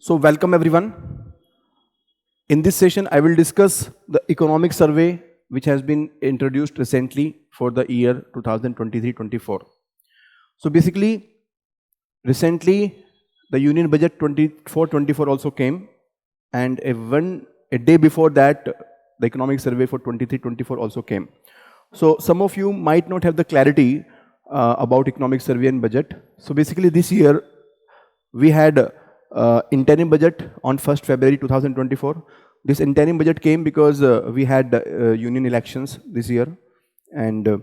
So welcome everyone. In this session, I will discuss the economic survey which has been introduced recently for the year 2023-24. So basically, recently the Union Budget 24-24 also came, and a day before that, the economic survey for 23-24 also came. So some of you might not have the clarity about economic survey and budget. So basically, this year we had interim budget on 1st February 2024. This interim budget came because we had union elections this year, and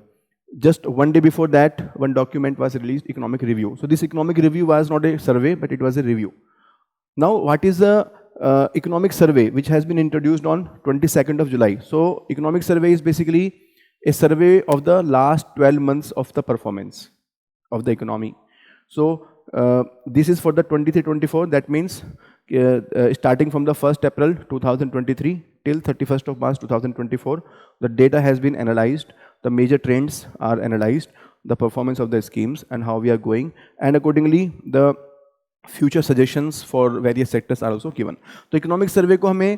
just one day before that, one document was released, economic review. So this economic review was not a survey, but it was a review. Now, what is the economic survey which has been introduced on 22nd of July? So economic survey is basically a survey of the last 12 months of the performance of the economy. So this is for the 23-24. That means starting from the 1st April 2023 till 31st of March 2024, the data has been analyzed, the major trends are analyzed, the performance of the schemes and how we are going, and accordingly the future suggestions for various sectors are also given. तो economic survey को हमें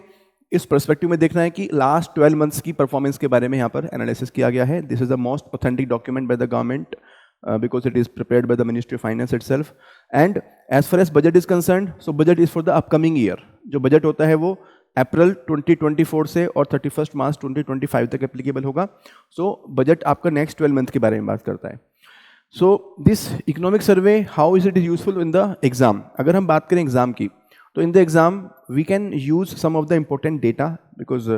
इस perspective में देखना है कि last 12 months की performance के बारे में यहाँ पर एनालिसिस किया गया है. This is the most authentic document bye the government because it is prepared by the Ministry of Finance itself. And as far as budget is concerned, so budget is for the upcoming year. जो budget होता है वो अप्रैल 2024 से और 31st मार्च 2025 तक applicable होगा. So budget आपका next 12 month के बारे में बात करता है. So this economic survey, how is it useful in the exam? अगर हम बात करें एग्जाम की, तो in the exam we can use some of the important data because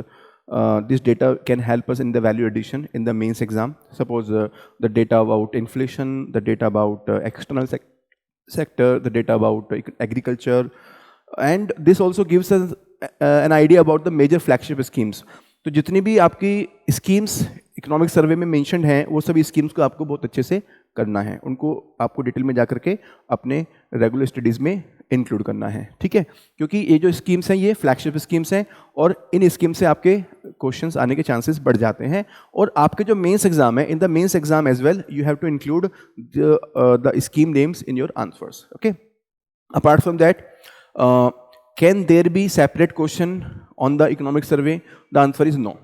this data can help us in the value addition in the mains exam. Suppose the data about inflation, the data about external sector, the data about agriculture, and this also gives us an idea about the major flagship schemes. तो जितनी भी आपकी schemes economic survey में mentioned हैं, वो सभी schemes को आपको बहुत अच्छे से करना है, उनको आपको डिटेल में जाकर के अपने रेगुलर स्टडीज़ में इंक्लूड करना है. ठीक है, क्योंकि ये जो स्कीम्स हैं ये फ्लैगशिप स्कीम्स हैं और इन स्कीम से आपके क्वेश्चंस आने के चांसेस बढ़ जाते हैं. और आपके जो मेंस एग्जाम है, in the mains exam as well you have to include the scheme names in your answers. Okay, apart from that, can there be separate question on the economic survey? The answer is no.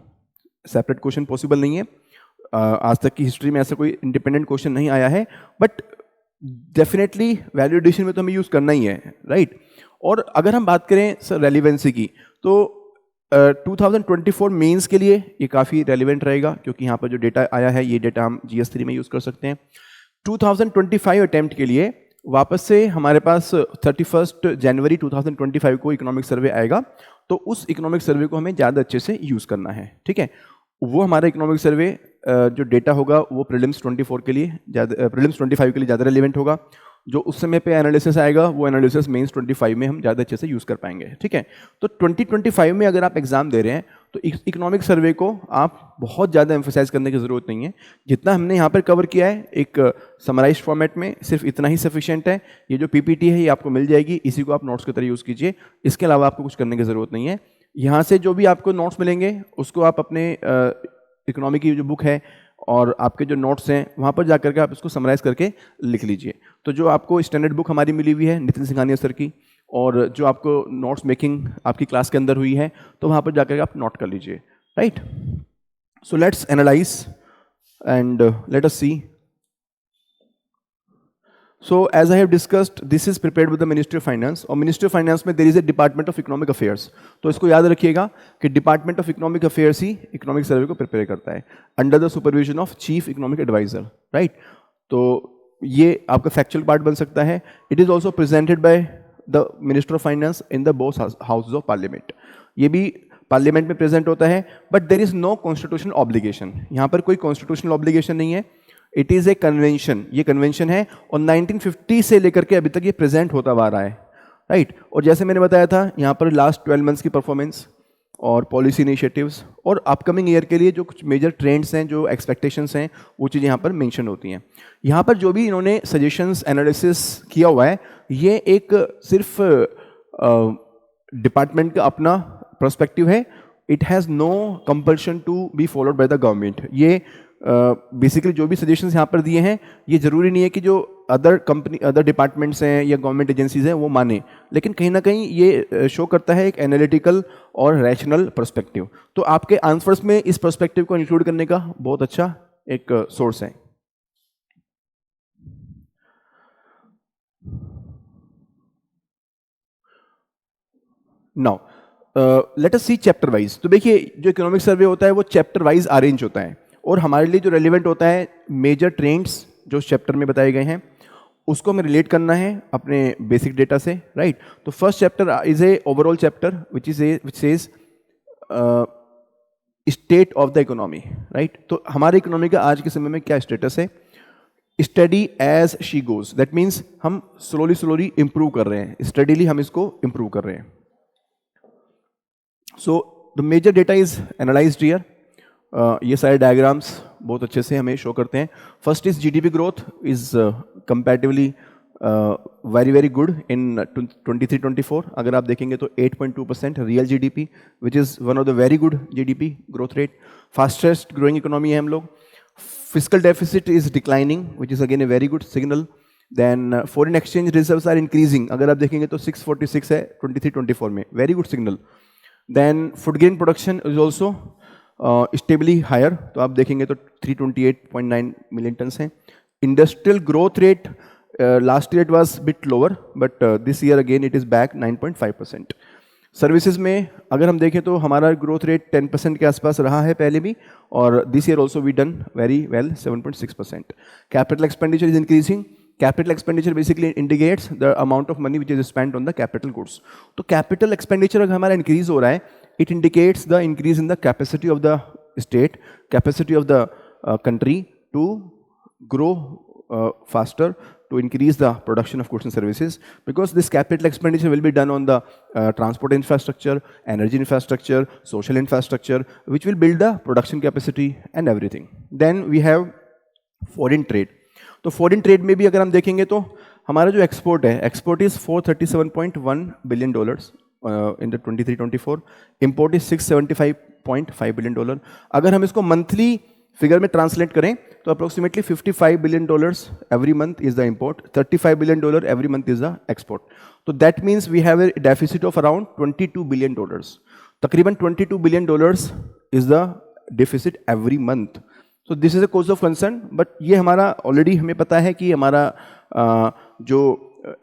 Separate question possible नहीं है. आज तक की history में ऐसा कोई independent question नहीं आया है, बट डेफिनेटली वैल्यू एडिशन में तो हमें यूज़ करना ही है, राइट. और अगर हम बात करें सर रेलिवेंसी की, तो 2024 मेंस के लिए ये काफ़ी रेलिवेंट रहेगा, क्योंकि यहाँ पर जो डेटा आया है ये डेटा हम GS3 में यूज़ कर सकते हैं. 2025 अटेम्प्ट के लिए वापस से हमारे पास 31 जनवरी 2025 को इकोनॉमिक सर्वे आएगा, तो उस इकोनॉमिक सर्वे को हमें ज़्यादा अच्छे से यूज़ करना है. ठीक है, वो हमारा इकोनॉमिक सर्वे जो डेटा होगा वो प्रीलिम्स 24 के लिए ज़्यादा, प्रीलिम्स 25 के लिए ज़्यादा रेलिवेंट होगा. जो उस समय पे एनालिसिस आएगा वो एनालिसिस मेंस 25 में हम ज़्यादा अच्छे से यूज़ कर पाएंगे. ठीक है, तो 2025 में अगर आप एग्जाम दे रहे हैं तो इकोनॉमिक सर्वे को आप बहुत ज़्यादा एम्फोसाइज करने की ज़रूरत नहीं है. जितना हमने यहाँ पर कवर किया है एक समराइज्ड फॉर्मेट में, सिर्फ इतना ही सफिशिएंट है. ये जो PPT है ये आपको मिल जाएगी, इसी को आप नोट्स की तरह यूज़ कीजिए. इसके अलावा आपको कुछ करने की ज़रूरत नहीं है. यहाँ से जो भी आपको नोट्स मिलेंगे उसको आप अपने इकोनॉमी की जो बुक है और आपके जो नोट्स हैं वहाँ पर जाकर के आप इसको समराइज करके लिख लीजिए. तो जो आपको स्टैंडर्ड बुक हमारी मिली हुई है नितिन सिंघानिया सर की, और जो आपको नोट्स मेकिंग आपकी क्लास के अंदर हुई है, तो वहाँ पर जाकर के आप नोट कर लीजिए, right. So let's analyse and let us see. So as I have discussed, this is prepared with the Ministry of Finance. और Ministry of Finance में there is a Department of Economic Affairs. तो इसको याद रखिएगा कि Department of Economic Affairs ही economic survey को prepare करता है under the supervision of chief economic adviser, right. तो ये आपका फैक्चुअल पार्ट बन सकता है. It is also presented by the minister of finance in the both houses of parliament. ये भी पार्लियामेंट में प्रेजेंट होता है, but there is no constitutional obligation. यहाँ पर कोई कॉन्स्टिट्यूशनल ऑब्लिगेशन नहीं है. It is a convention. ये कन्वेंशन है और 1950 से लेकर के अभी तक ये प्रेजेंट होता आ रहा है, राइट. और जैसे मैंने बताया था, यहाँ पर लास्ट 12 मंथ्स की परफॉर्मेंस और पॉलिसी इनिशिएटिव्स और अपकमिंग ईयर के लिए जो कुछ मेजर ट्रेंड्स हैं, जो एक्सपेक्टेशंस हैं, वो चीज़ें यहाँ पर मेंशन होती हैं. यहाँ पर जो भी इन्होंने सजेशंस एनालिसिस किया हुआ है, ये एक सिर्फ डिपार्टमेंट का अपना पर्सपेक्टिव है. It has no compulsion to be followed by the government. ये बेसिकली जो भी सजेशंस यहाँ पर दिए हैं, ये जरूरी नहीं है कि जो अदर डिपार्टमेंट्स हैं या गवर्नमेंट एजेंसीज हैं वो माने, लेकिन कहीं ना कहीं ये शो करता है एक एनालिटिकल और रैशनल पर्सपेक्टिव। तो आपके आंसर्स में इस पर्सपेक्टिव को इंक्लूड करने का बहुत अच्छा एक सोर्स है। नाउ लेट अस सी चैप्टर वाइज। तो देखिए जो इकोनॉमिक सर्वे होता है वो चैप्टर वाइज अरेंज होता है, और हमारे लिए जो रेलिवेंट होता है मेजर ट्रेंड्स जो चैप्टर में बताए गए हैं उसको हमें रिलेट करना है अपने बेसिक डेटा से, राइट। तो first chapter is a overall chapter which says state of the economy, right. तो हमारे इकोनॉमी का आज के समय में क्या स्टेटस है, steady as she goes, that means हम स्लोली इंप्रूव कर रहे हैं, स्टडीली हम इसको इंप्रूव कर रहे हैं। So the major data is analysed here. ये सारे डायग्राम्स बहुत अच्छे से हमें शो करते हैं। First is GDP growth is comparatively very good in 23-24। अगर आप देखेंगे तो 8.2% real GDP which is one of the very good GDP growth rate. Fastest growing economy है हम लोग। Physical deficit is declining which is again a very good signal. Then foreign exchange reserves are increasing, अगर आप देखेंगे तो 646 है 23-24 में, very good signal. Then food grain production is also stably higher, तो आप देखेंगे तो 328.9 मिलियन टन्स हैं। Industrial growth rate last year it was bit lower but this year again it is back 9.5%। Services में अगर हम देखें तो हमारा ग्रोथ रेट 10% के आसपास रहा है पहले भी, और this year also we done very well 7.6%। Capital expenditure is increasing. Capital expenditure basically indicates the amount of money which is spent on the capital goods. तो कैपिटल एक्सपेंडिचर अगर हमारा इंक्रीज हो रहा है, it indicates the increase in the capacity of the state, capacity of the country to grow faster, to increase the production of goods and services, because this capital expenditure will be done on the transport infrastructure, energy infrastructure, social infrastructure, which will build the production capacity and everything. Then we have foreign trade. तो foreign trade में भी अगर हम देखेंगे तो हमारा जो export है, export is $437.1 billion in the 23-24, import is $675.5 billion। अगर हम इसको मंथली फिगर में ट्रांसलेट करें तो approximately $55 billion every month is the import, $35 billion every month is the export। तो that means we have a deficit of around $22 billion, तकरीबन $22 billion is the deficit every month. तो this is a cause of concern, but ये हमारा already हमें पता है कि हमारा जो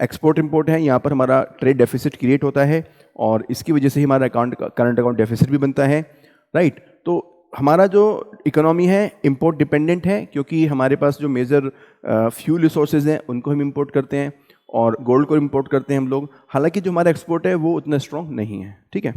एक्सपोर्ट इंपोर्ट है यहाँ पर हमारा ट्रेड डेफिसिट क्रिएट होता है, और इसकी वजह से ही हमारा करंट अकाउंट डेफिसिट भी बनता है, राइट। तो हमारा जो इकोनॉमी है इंपोर्ट डिपेंडेंट है, क्योंकि हमारे पास जो मेजर फ्यूल रिसोर्सेज हैं उनको हम इंपोर्ट करते हैं, और गोल्ड को इंपोर्ट करते हैं हम लोग। हालांकि जो हमारा एक्सपोर्ट है वो उतना स्ट्रॉन्ग नहीं है, ठीक है।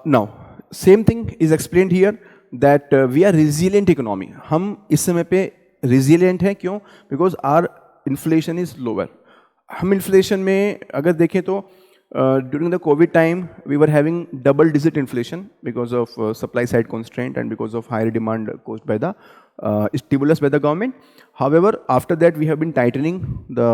Now same thing is explained here that we are resilient economy. हम इस समय पे रिजिलियंट हैं, क्यों? Because our inflation is lower. हम इन्फ्लेशन में अगर देखें तो during the Covid time we were having double digit inflation because of supply side constraint and because of higher demand caused by the stimulus by the government. However, after that we have been tightening the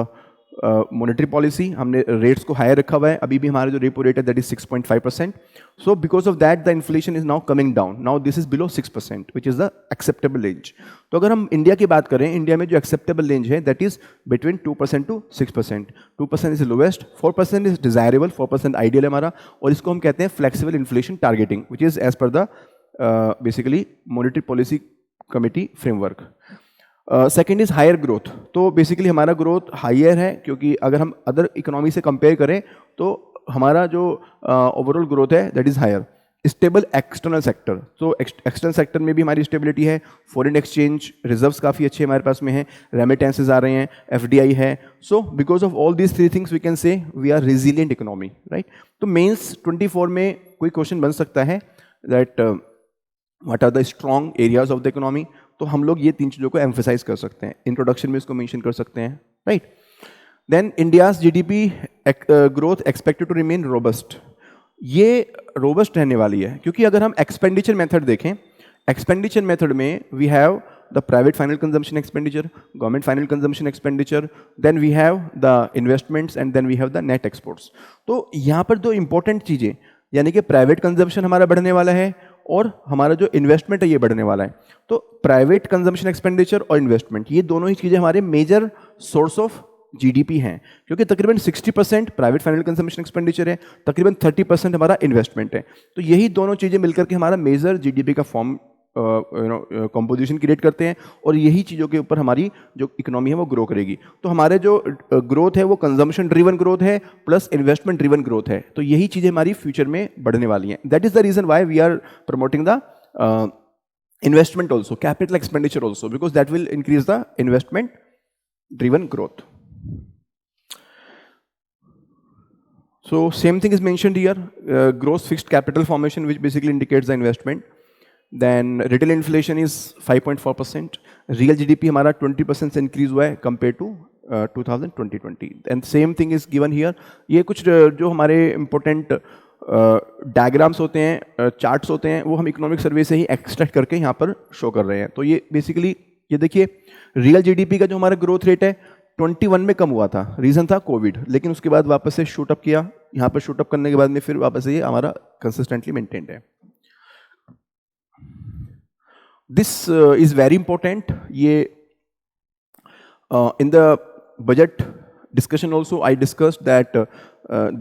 monetary policy, हमने rates को higher रखा हुआ है। अभी भी हमारा जो repo rate है that is 6.5%। So because of that the inflation is now coming down, now this is below 6% which is the acceptable range. तो अगर हम इंडिया की बात करें, इंडिया में जो एक्सेप्टेबल रेंज है that is between 2% to 6%। 2% is lowest, 4% is desirable, 4% ideal है हमारा, और इसको हम कहते हैं flexible inflation targeting which is as per the basically monetary policy committee framework. Second is higher growth. तो बेसिकली हमारा ग्रोथ हायर है, क्योंकि अगर हम अदर इकोनॉमी से कंपेयर करें तो हमारा जो ओवरऑल ग्रोथ है that is higher. Stable external sector, तो एक्सटर्नल सेक्टर में भी हमारी स्टेबिलिटी है। फॉरेन एक्सचेंज रिजर्व्स काफ़ी अच्छे हमारे पास में हैं, रेमिटेंसेज आ रहे हैं, FDI है। So because of all these three things we can say we are resilient economy, right. तो मेंस 24 में कोई क्वेश्चन बन सकता है that what are the strong areas of the economy. तो हम लोग ये तीन चीज़ों को एम्फेसाइज कर सकते हैं, इंट्रोडक्शन में इसको मेंशन कर सकते हैं, right. Then India's GDP growth expected to remain robust. ये रोबस्ट रहने वाली है, क्योंकि अगर हम एक्सपेंडिचर मेथड देखें, एक्सपेंडिचर मेथड में we have the private final consumption expenditure, government final consumption expenditure, then we have the investments and then we have the net exports. तो यहाँ पर दो इंपॉर्टेंट चीज़ें, यानी कि प्राइवेट कंजम्पशन हमारा बढ़ने वाला है और हमारा जो इन्वेस्टमेंट है ये बढ़ने वाला है। तो प्राइवेट कंजम्पशन एक्सपेंडिचर और इन्वेस्टमेंट ये दोनों ही चीज़ें हमारे मेजर सोर्स ऑफ जीडीपी हैं, क्योंकि तकरीबन 60% प्राइवेट फाइनल कंजम्पशन एक्सपेंडिचर है, तकरीबन 30% हमारा इन्वेस्टमेंट है। तो यही दोनों चीज़ें मिलकर के हमारा मेजर जीडीपी का फॉर्म कंपोजिशन क्रिएट करते हैं और यही चीज़ों के ऊपर हमारी जो इकोनॉमी है वो ग्रो करेगी। तो हमारे जो ग्रोथ है वो कंजम्पशन ड्रिवन ग्रोथ है प्लस इन्वेस्टमेंट ड्रिवन ग्रोथ है। तो यही चीज़ें हमारी फ्यूचर में बढ़ने वाली हैं। That is the reason why we are promoting the investment also, capital expenditure also, because that will increase the investment driven growth. So same thing is mentioned here, gross fixed capital formation, which basically indicates the investment. Then retail inflation is 5.4%. Real GDP हमारा 20% से increase हुआ है compared to 2020. And same thing is given here. ये कुछ जो हमारे important diagrams होते हैं, चार्ट्स होते हैं, वो हम इकोनॉमिक सर्वे से ही एक्सट्रैक्ट करके यहाँ पर शो कर रहे हैं। तो ये बेसिकली ये देखिए रियल जीडीपी का जो हमारा ग्रोथ रेट है 21 में कम हुआ था, रीज़न था कोविड, लेकिन उसके बाद वापस से शूट अप किया। यहाँ पर शूट अप करने के बाद में फिर वापस से ये हमारा कंसिस्टेंटली मेंटेन्ड है। This is very important. ये in the budget discussion also I discussed that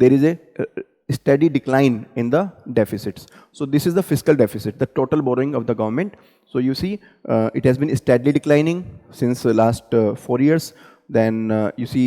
there is a steady decline in the deficits. So this is the fiscal deficit, the total borrowing of the government. So you see it has been steadily declining since last 4 years. Then you see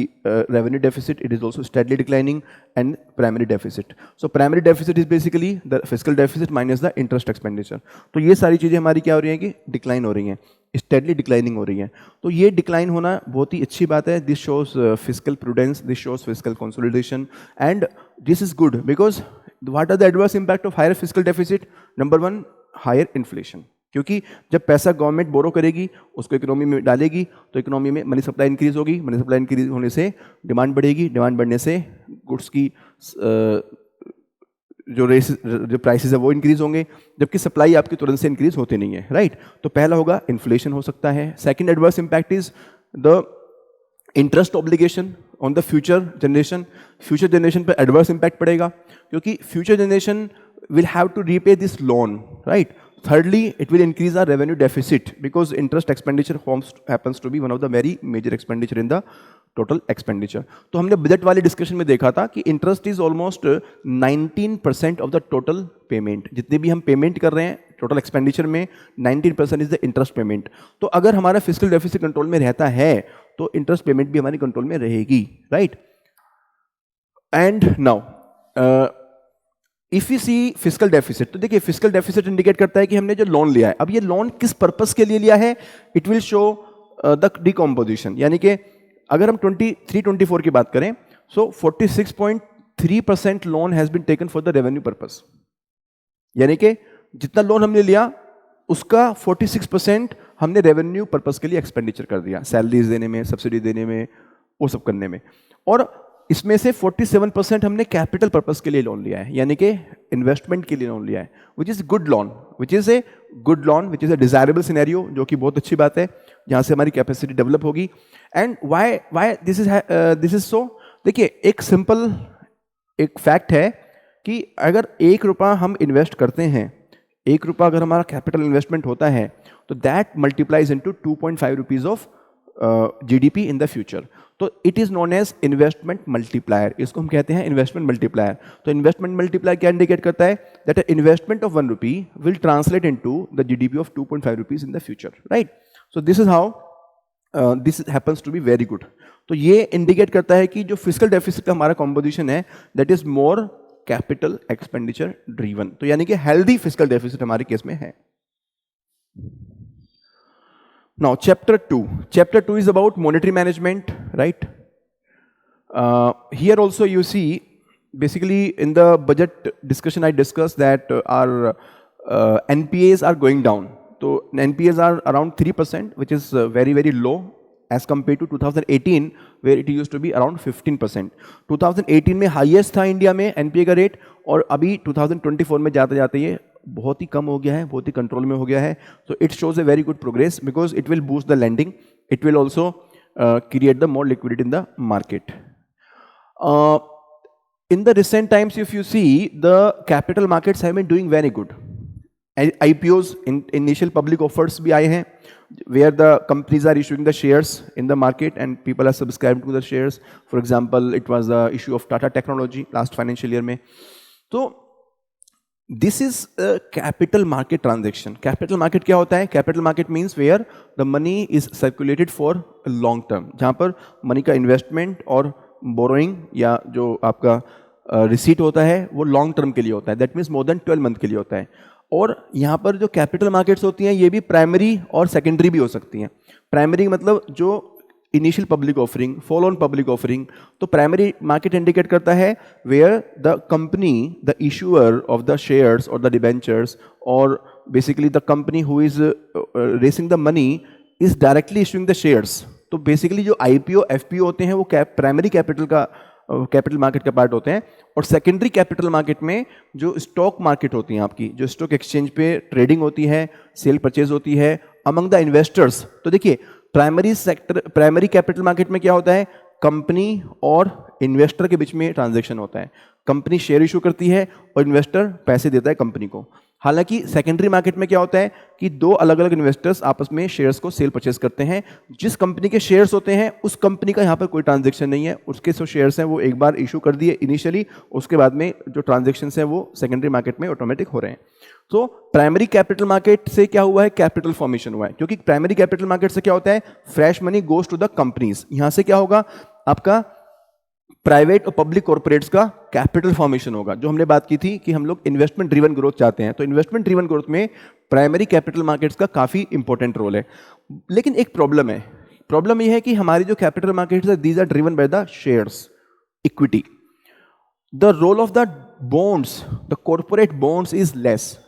revenue deficit, it is also steadily declining, and primary deficit. So primary deficit is basically the fiscal deficit minus the interest expenditure. तो ये सारी चीज़ें हमारी क्या हो रही हैं कि डिक्लाइन हो रही हैं, स्टेडली डिक्लाइनिंग हो रही हैं। तो ये डिक्लाइन होना बहुत ही अच्छी बात है। This shows physical prudence, this shows physical consolidation, and this is good because what are the adverse impact of higher physical deficit? Number 1, higher inflation, क्योंकि जब पैसा गवर्नमेंट बोरो करेगी उसको इकोनॉमी में डालेगी तो इकोनॉमी में मनी सप्लाई इंक्रीज होगी, मनी सप्लाई इंक्रीज होने से डिमांड बढ़ेगी, डिमांड बढ़ने से गुड्स की जो प्राइसेस है वो इंक्रीज होंगे, जबकि सप्लाई आपकी तुरंत से इंक्रीज होती नहीं है, राइट? तो पहला होगा इन्फ्लेशन हो सकता है। Second adverse impact is the interest obligation on the future generation. Future generation पर एडवर्स इम्पैक्ट पड़ेगा क्योंकि future generation will have to repay this loan, right? Thirdly, it will increase our revenue deficit because interest expenditure happens to be one of the very major expenditure in the total expenditure. तो हमने budget वाले discussion में देखा था कि interest is almost 19% of the total payment. जितने भी हम पेमेंट कर रहे हैं टोटल एक्सपेंडिचर में 19% इज द इंटरेस्ट पेमेंट। तो अगर हमारा फिजिकल डेफिसिट कंट्रोल में रहता है तो इंटरेस्ट पेमेंट भी हमारी कंट्रोल में रहेगी, right? And now if you see physical deficit, तो देखिए फिजिकल डेफिसिट इंडिकेट करता है कि हमने जो लोन लिया है, अब ये लोन किस पर्पस के लिए लिया है, it will show the decomposition. यानी कि अगर हम 23-24 की बात करें, so 46.3% loan has been taken for the revenue purpose. यानी कि जितना लोन हमने लिया उसका 46% हमने रेवेन्यू पर्पस के लिए एक्सपेंडिचर कर दिया, सैलरीज देने में, सब्सिडी देने में, वो सब करने में। और इसमें से 47% हमने कैपिटल पर्पस के लिए लोन लिया है, यानी कि इन्वेस्टमेंट के लिए लोन लिया है, which is good loan, which is a good loan, which is a desirable scenario, जो कि बहुत अच्छी बात है, जहाँ से हमारी कैपेसिटी डेवलप होगी। And why this is so? देखिए एक सिंपल एक फैक्ट है कि अगर 1 रुपया हम इन्वेस्ट करते हैं, 1 रुपया अगर हमारा कैपिटल इन्वेस्टमेंट होता है तो that multiplies into 2.5 rupees of GDP in the future. तो it is known as investment multiplier, इसको हम कहते हैं इन्वेस्टमेंट मल्टीप्लायर। तो इन्वेस्टमेंट मल्टीप्लायर क्या इंडिकेट करता है? That investment of 1 rupee will translate into the GDP of 2.5 rupees in the future, right? So this is how this happens to be very good. तो ये इंडिकेट करता है कि जो फिजिकल डेफिसिट का हमारा कॉम्पोजिशन है that is more capital expenditure driven. तो यानी कि हेल्दी फिजिकल डेफिसिट हमारे केस में है। Now, chapter 2. Chapter 2 is about monetary management, right? Here also you see, basically in the budget discussion I discussed that our NPAs are going down. So NPAs are around 3%, which is very, very low as compared to 2018, where it used to be around 15%. 2018 में highest था India में NPA का rate, और अभी 2024 में जाते जाते ये बहुत ही कम हो गया है, बहुत ही कंट्रोल में हो गया है। So it shows a very good progress because it will boost the lending, it will also create the more liquidity in the market. In the recent times, if you see, the capital markets have been doing very good. IPOs, initial public offers भी आए हैं, where the companies are issuing the shares in the market and people are subscribed to the shares. For example, it was the issue of Tata Technology last financial year में. तो this is a capital market transaction. Capital market क्या होता है? Capital market means where the money is circulated for a long term, जहाँ पर money का investment और borrowing या जो आपका receipt होता है वो long term के लिए होता है. That means more than 12 month के लिए होता है. और यहाँ पर जो कैपिटल मार्केट्स होती हैं ये भी प्राइमरी और सेकेंडरी भी हो सकती हैं. प्राइमरी मतलब जो initial public offering, follow on public offering. तो प्राइमरी मार्केट इंडिकेट करता है where the company, the issuer of the shares और द डिबेंचर्स और basically the company who is raising the money is directly issuing the shares. तो basically जो IPO FPO होते हैं वो प्राइमरी कैपिटल मार्केट का पार्ट होते हैं. और सेकेंडरी कैपिटल मार्केट में जो स्टॉक मार्केट होती है आपकी, जो स्टॉक एक्सचेंज पे ट्रेडिंग होती है, सेल परचेज होती है अमंग द इन्वेस्टर्स. तो देखिए प्राइमरी कैपिटल मार्केट में क्या होता है? कंपनी और इन्वेस्टर के बीच में ट्रांजैक्शन होता है. कंपनी शेयर इशू करती है और इन्वेस्टर पैसे देता है कंपनी को. हालांकि सेकेंडरी मार्केट में क्या होता है कि दो अलग अलग इन्वेस्टर्स आपस में शेयर्स को सेल परचेज करते हैं. जिस कंपनी के शेयर्स होते हैं उस कंपनी का यहाँ पर कोई ट्रांजैक्शन नहीं है. उसके जो शेयर्स हैं वो एक बार इशू कर दिए इनिशियली, उसके बाद में जो ट्रांजैक्शन हैं वो सेकेंडरी मार्केट में ऑटोमेटिक हो रहे हैं. तो प्राइमरी कैपिटल मार्केट से क्या हुआ है? कैपिटल फॉर्मेशन हुआ है. क्योंकि प्राइमरी कैपिटल मार्केट से क्या होता है? Fresh money goes to the companies. यहाँ से क्या होगा? आपका प्राइवेट और पब्लिक कॉर्पोरेट्स का कैपिटल फॉर्मेशन होगा. जो हमने बात की थी कि हम लोग इन्वेस्टमेंट ड्रिवन ग्रोथ चाहते हैं, तो इन्वेस्टमेंट ड्रिवन ग्रोथ में प्राइमरी कैपिटल मार्केट्स का काफी इंपॉर्टेंट रोल है. लेकिन एक प्रॉब्लम है. प्रॉब्लम यह है कि हमारी जो कैपिटल मार्केट्स है these are driven by the shares, equity. The role of the bonds, the corporate bonds is less.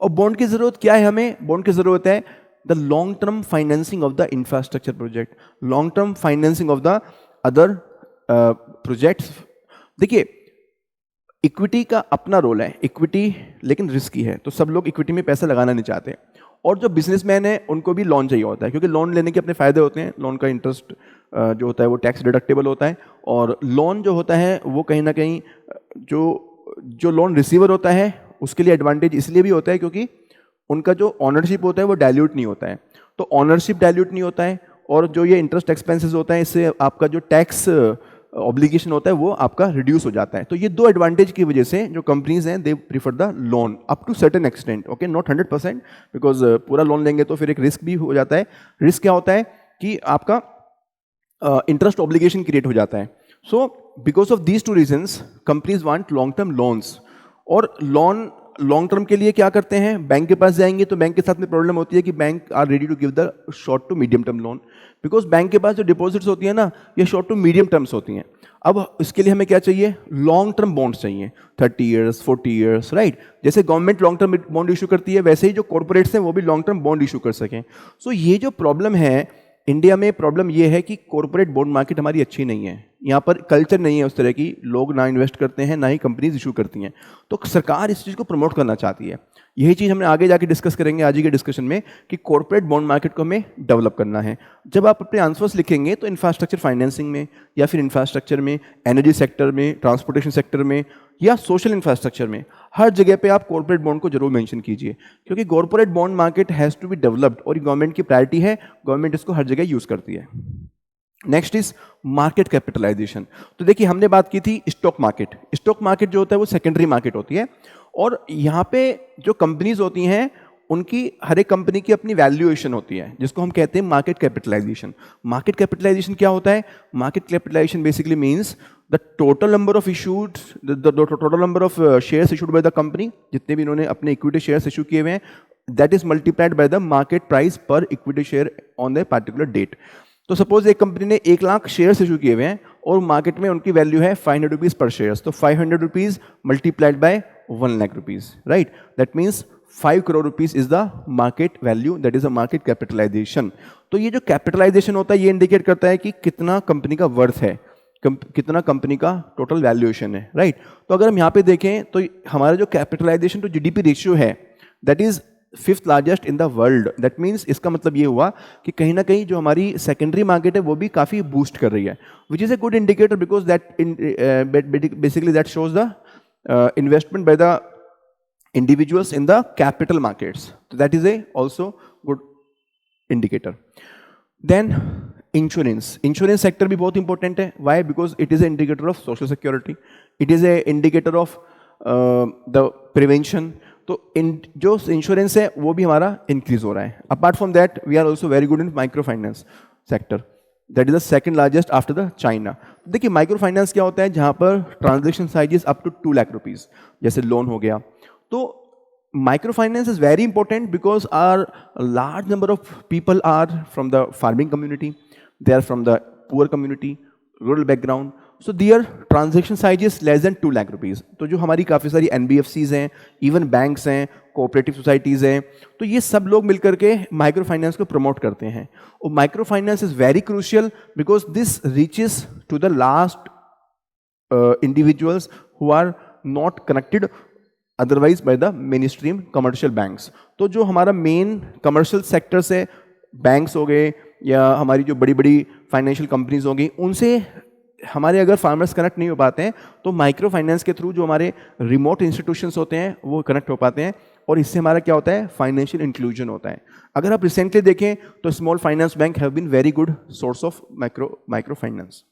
और बॉन्ड की जरूरत क्या है हमें? बॉन्ड की जरूरत है the long term financing of the infrastructure project, long term financing of the other projects. देखिए इक्विटी का अपना रोल है, इक्विटी लेकिन रिस्की है, तो सब लोग इक्विटी में पैसा लगाना नहीं चाहते. और जो बिजनेसमैन है उनको भी लोन चाहिए होता है, क्योंकि लोन लेने के अपने फायदे होते हैं. लोन का इंटरेस्ट जो होता है वो टैक्स डिडक्टेबल होता है. और लोन जो होता है वो कहीं ना कहीं जो लोन रिसीवर होता है उसके लिए एडवांटेज इसलिए भी होता है क्योंकि उनका जो ऑनरशिप होता है वो डाइल्यूट नहीं होता है. तो ऑनरशिप डाइल्यूट नहीं होता है और जो ये इंटरेस्ट एक्सपेंसेस होता है इससे आपका जो टैक्स ऑब्लिगेशन होता है वो आपका रिड्यूस हो जाता है. तो ये दो एडवांटेज की वजह से जो कंपनीज हैं they prefer the loan up to certain extent. Okay, not 100%, because पूरा लोन लेंगे तो फिर एक रिस्क भी हो जाता है. रिस्क क्या होता है कि आपका इंटरेस्ट ऑब्लिगेशन क्रिएट हो जाता है. So because of these two reasons companies want long term loans. और लोन लॉन्ग टर्म के लिए क्या करते हैं? बैंक के पास जाएंगे तो बैंक के साथ में प्रॉब्लम होती है कि bank are ready to give the short to medium term loan, because bank के पास जो डिपॉजिट्स होती है ना ये शॉर्ट टू मीडियम टर्म्स होती हैं. अब इसके लिए हमें क्या चाहिए? लॉन्ग टर्म बॉन्ड्स चाहिए, 30 ईयर्स 40 ईयर्स, राइट. जैसे government long term bond issue करती है वैसे ही जो कॉर्पोरेट्स हैं वो भी लॉन्ग टर्म बॉन्ड इशू कर सकें. सो ये जो प्रॉब्लम है इंडिया में, प्रॉब्लम ये है कि कॉर्पोरेट बॉन्ड मार्केट हमारी अच्छी नहीं है. यहाँ पर कल्चर नहीं है उस तरह की, लोग ना इन्वेस्ट करते हैं ना ही कंपनीज इशू करती हैं. तो सरकार इस चीज़ को प्रमोट करना चाहती है. यही चीज़ हमने आगे जाके डिस्कस करेंगे आज ही के डिस्कशन में कि कॉर्पोरेट बॉन्ड मार्केट को हमें डेवलप करना है. जब आप अपने आंसर्स लिखेंगे तो इंफ्रास्ट्रक्चर फाइनेंसिंग में या फिर इंफ्रास्ट्रक्चर में, एनर्जी सेक्टर में, ट्रांसपोर्टेशन सेक्टर में या सोशल इंफ्रास्ट्रक्चर में, हर जगह पे आप कॉर्पोरेट बॉन्ड को जरूर मेंशन कीजिए, क्योंकि corporate bond market has to be developed और गवर्नमेंट की प्रायोरिटी है. गवर्नमेंट इसको हर जगह यूज़ करती है. Next is market capitalisation. तो देखिए हमने बात की थी स्टॉक मार्केट. स्टॉक मार्केट जो होता है वो सेकेंडरी मार्केट होती है. और यहाँ पे जो कंपनीज होती हैं उनकी हर एक कंपनी की अपनी वैल्यूएशन होती है जिसको हम कहते हैं मार्केट कैपिटलाइजेशन. मार्केट कैपिटलाइजेशन क्या होता है? Market capitalisation basically means the total number of issued, the total number of shares issued by the company, जितने भी इन्होंने अपने इक्विटी शेयर्स इशू किए हुए हैं, that is multiplied by the market price per equity share on the particular date. तो suppose एक company ने 1 लाख शेयर्स इशू किए हुए हैं और मार्केट में उनकी वैल्यू है 500 रुपीज पर शेयर. तो 500 rupees multiplied by 1 lakh rupees, right. That means 5 crore rupees is the market value, that is a market capitalisation. तो ये जो कैपिटलाइजेशन होता है ये इंडिकेट करता है कि कितना कंपनी का वर्थ है, कितना कंपनी का टोटल वैल्यूएशन है, राइट. तो अगर हम यहाँ पे देखें तो हमारा जो कैपिटलाइजेशन टू जीडीपी रेशियो है that is 5th largest in the world. That means इसका मतलब ये हुआ कि कहीं ना कहीं जो हमारी सेकेंडरी मार्केट है वो भी काफ़ी बूस्ट कर रही है, which is a good indicator because that basically that shows the investment by the individuals in the capital markets. So that is a also good indicator. Then insurance sector भी बहुत important है. Why? Because it is an indicator of social security. It is a indicator of the prevention. तो जो insurance है वो भी हमारा increase हो रहा है. Apart from that we are also very good in micro finance sector. That is the second largest after the China. देखिए माइक्रो फाइनेंस क्या होता है, जहां पर transaction size is up to 2 lakh rupees, जैसे लोन हो गया. तो micro finance is very important because our large number of people are from the farming community, they are from the poor community, rural background. So their transaction size is less than 2 lakh rupees. तो जो हमारी काफ़ी सारी NBFCs हैं, even banks हैं, cooperative societies हैं, तो ये सब लोग मिलकर के माइक्रो फाइनेंस को प्रमोट करते हैं. और micro finance is very crucial because this reaches to the last individuals who are not connected otherwise by the mainstream commercial banks. तो जो हमारा मेन कमर्शियल सेक्टर से बैंक्स हो गए या हमारी जो बड़ी बड़ी फाइनेंशियल कंपनीज होंगी, उनसे हमारे अगर फार्मर्स कनेक्ट नहीं हो पाते हैं तो माइक्रो फाइनेंस के थ्रू जो हमारे रिमोट इंस्टीट्यूशंस होते हैं वो कनेक्ट हो पाते हैं. और इससे हमारा क्या होता है, फाइनेंशियल इंक्लूजन होता है. अगर आप रिसेंटली देखें तो small finance bank have been very good source of micro finance.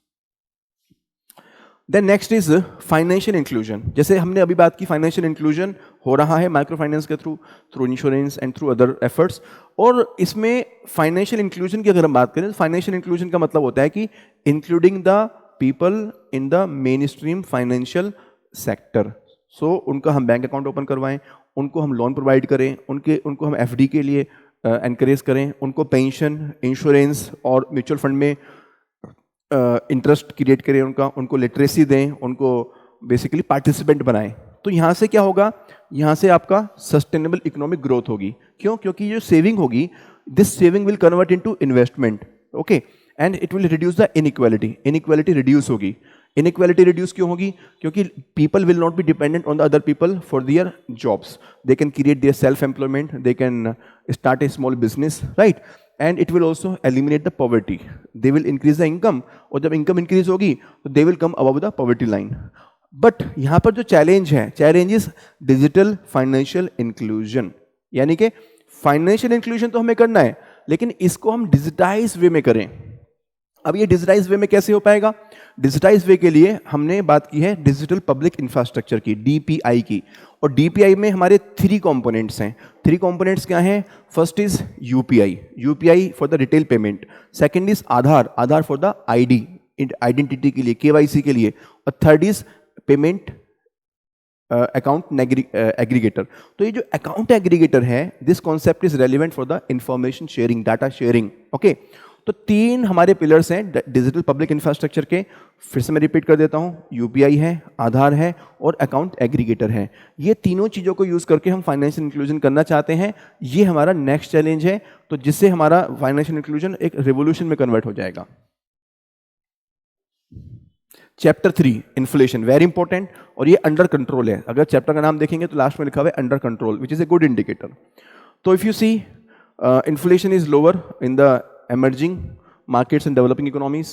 Then next is financial inclusion. जैसे हमने अभी बात की, फाइनेंशियल इंक्लूजन हो रहा है माइक्रो फाइनेंस के through insurance and through other efforts. और इसमें फाइनेंशियल इंक्लूजन की अगर हम बात करें तो फाइनेंशियल इंक्लूजन का मतलब होता है कि including the people in the mainstream financial sector. So उनका हम बैंक अकाउंट ओपन करवाएं, उनको हम लोन प्रोवाइड करें, उनको हम FD के लिए एनकरेज करें, उनको पेंशन, इंश्योरेंस और म्यूचुअल फंड में इंटरेस्ट क्रिएट करें, उनको लिटरेसी दें, उनको बेसिकली पार्टिसिपेंट बनाएं. तो यहाँ से क्या होगा, यहाँ से आपका सस्टेनेबल इकोनॉमिक ग्रोथ होगी. क्यों? क्योंकि जो सेविंग होगी, this saving will convert into investment. Okay, and it will reduce the inequality reduce होगी. इनइक्वालिटी रिड्यूस क्यों होगी? क्योंकि people will not be dependent on the other people for their jobs. They can create their self employment, they can start A small business, right. And it will also eliminate the poverty. They will increase the income, और जब income increase होगी तो they will come above the poverty line. But यहाँ पर जो challenge है, challenge is digital financial inclusion. यानी कि फाइनेंशियल इंक्लूजन तो हमें करना है, लेकिन इसको हम डिजिटाइज वे में करें. अब ये डिजिटाइज वे में कैसे हो पाएगा? डिजिटाइज वे के लिए हमने बात की है डिजिटल पब्लिक इंफ्रास्ट्रक्चर की, DPI की. और DPI में हमारे 3 कंपोनेंट्स हैं. 3 कंपोनेंट्स क्या हैं? First is UPI for the retail payment. Second is Aadhaar for the ID, identity के लिए, KYC के लिए. और third is payment account aggregator. तो ये जो अकाउंट एग्रीगेटर है, this concept is relevant for the information sharing, data sharing. Okay, तो 3 हमारे पिलर्स हैं डिजिटल पब्लिक इंफ्रास्ट्रक्चर के. फिर से मैं रिपीट कर देता हूं, UPI है, आधार है और अकाउंट एग्रीगेटर है. ये तीनों चीज़ों को यूज़ करके हम फाइनेंशियल इंक्लूजन करना चाहते हैं. ये हमारा नेक्स्ट चैलेंज है, तो जिससे हमारा फाइनेंशियल इंक्लूजन एक रिवोल्यूशन में कन्वर्ट हो जाएगा. चैप्टर 3 इन्फ्लेशन, वेरी इंपॉर्टेंट, और ये अंडर कंट्रोल है. अगर चैप्टर का नाम देखेंगे तो लास्ट में लिखा हुआ है under control, which is a good indicator. तो if you see, inflation is lower in the emerging markets and developing economies.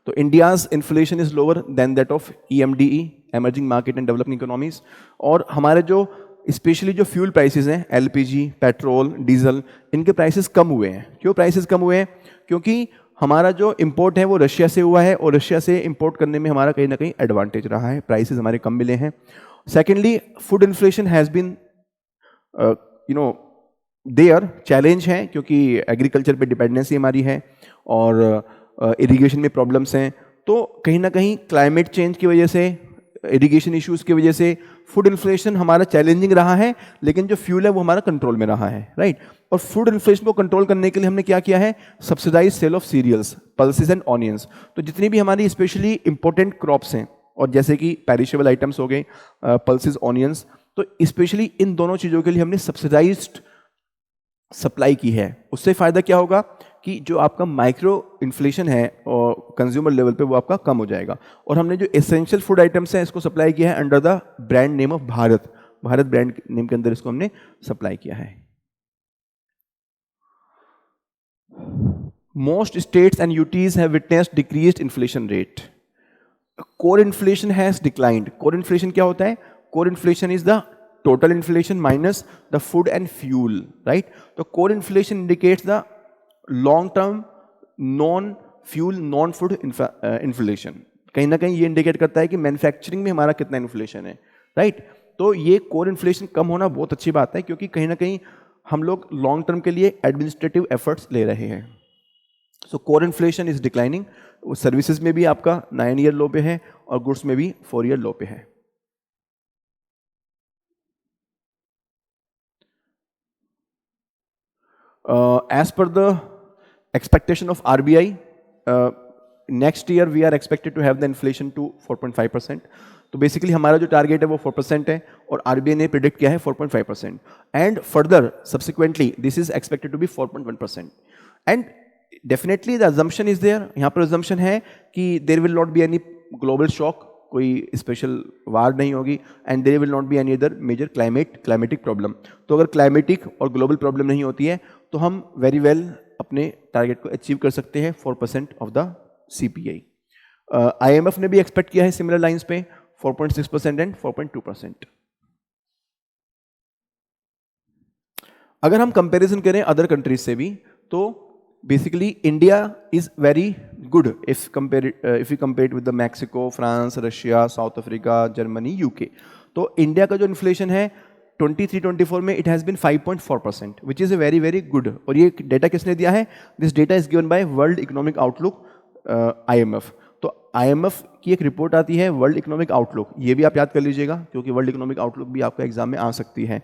So India's inflation is lower than that of EMDE, emerging market and developing economies. और हमारे जो specially जो fuel prices हैं, LPG, petrol, diesel, इनके prices कम हुए हैं. क्यों prices कम हुए हैं? क्योंकि हमारा जो इंपोर्ट है वो रशिया से हुआ है, और रशिया से इंपोर्ट करने में हमारा कहीं ना कहीं एडवांटेज रहा है, प्राइसेस हमारे कम मिले हैं. Secondly, food inflation has been there challenge है, क्योंकि एग्रीकल्चर पे डिपेंडेंसी हमारी है और इरिगेशन में प्रॉब्लम्स हैं. तो कहीं ना कहीं क्लाइमेट चेंज की वजह से, इरिगेशन इश्यूज की वजह से फूड इन्फ्लेशन हमारा चैलेंजिंग रहा है, लेकिन जो फ्यूल है वो हमारा कंट्रोल में रहा है, राइट. और फूड इन्फ्लेशन को कंट्रोल करने के लिए हमने क्या किया है? Subsidise sale of cereals, pulses and onions. तो जितनी भी हमारी स्पेशली इंपॉर्टेंट क्रॉप्स हैं, और जैसे कि पेरिशेबल आइटम्स हो गए, पल्सेस, ऑनियंस, तो स्पेशली इन दोनों चीज़ों के लिए हमने सब्सिडाइज्ड सप्लाई की है. उससे फ़ायदा क्या होगा कि जो आपका माइक्रो इन्फ्लेशन है और कंज्यूमर लेवल पे वो आपका कम हो जाएगा. और हमने जो एसेंशियल फूड आइटम्स हैं इसको सप्लाई किया है under the brand name of Bharat brand name के अंदर इसको हमने सप्लाई किया है. most states and UTs have witnessed decreased inflation rate. Core inflation has declined. Core inflation क्या होता है? Core inflation is the total inflation minus the food and fuel, right? तो core inflation indicates the long-term non-fuel, non-food inflation. कहीं ना कहीं ये indicate करता है कि मैन्युफैक्चरिंग में हमारा कितना इन्फ्लेशन है, राइट? तो ये कोर इन्फ्लेशन कम होना बहुत अच्छी बात है, क्योंकि कहीं ना कहीं हम लोग लॉन्ग टर्म के लिए एडमिनिस्ट्रेटिव एफर्ट्स ले रहे हैं. So core inflation is declining. Services में भी आपका 9 ईयर लो पे है और गुड्स में भी 4 ईयर लो पे है. As per the expectation of RBI, next year we are expected to have the inflation to 4.5%. तो बेसिकली हमारा जो टारगेट है वो 4% है और RBI ने प्रिडिक्ट किया है 4.5%. And further subsequently this is expected to be 4.1%. And definitely the assumption is there. यहाँ पर अजम्पशन है कि there will not be any global shock, कोई स्पेशल वार नहीं होगी, and there will not be any other major climatic problem. तो अगर climatic और ग्लोबल प्रॉब्लम नहीं होती है तो हम वेरी वेल अपने टारगेट को अचीव कर सकते हैं 4% ऑफ द CPI. IMF ने भी एक्सपेक्ट किया है सिमिलर लाइंस पे 4.6% एंड 4.2%. अगर हम कंपैरिजन करें अदर कंट्रीज से भी तो basically India is very good if you compare with the Mexico, France, Russia, south Africa, Germany, UK. तो इंडिया का जो इन्फ्लेशन है 23-24 में it has been 5.4%, which is a very very good. और ये डेटा किसने दिया है? This data is given by world economic outlook, IMF. तो IMF की एक रिपोर्ट आती है वर्ल्ड इकोनॉमिक आउटलुक. ये भी आप याद कर लीजिएगा क्योंकि वर्ल्ड इकोनॉमिक आउटलुक भी आपका एग्जाम में आ सकती है.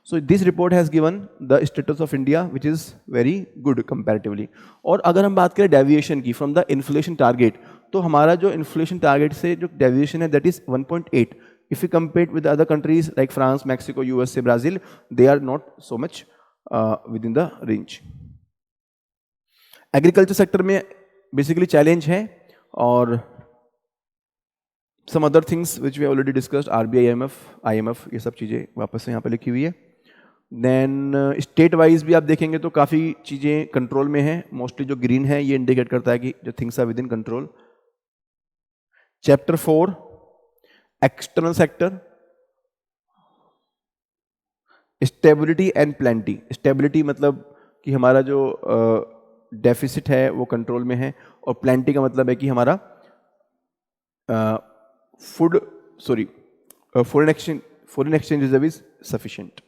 So this report has given the status of India which is very good comparatively. और अगर हम बात करें डेविएशन की फ्रॉम द इन्फ्लेशन टारगेट, तो हमारा जो इन्फ्लेशन टारगेट से जो डेविएशन है that is 1.8. If you compare with the other countries like France, Mexico, USA, Brazil, they are not so much within the range. Agriculture sector में basically challenge है और some other things which we already discussed, RBI, IMF, ये सब चीज़ें वापस से यहाँ पे लिखी हुई है. देन स्टेट वाइज भी आप देखेंगे तो काफ़ी चीज़ें कंट्रोल में हैं. मोस्टली जो ग्रीन है ये इंडिकेट करता है कि जो things are within control. Chapter 4 external sector, stability and plenty. Stability मतलब कि हमारा जो डेफिसिट है वो कंट्रोल में है, और प्लेंटी का मतलब है कि हमारा foreign exchange reserve is sufficient.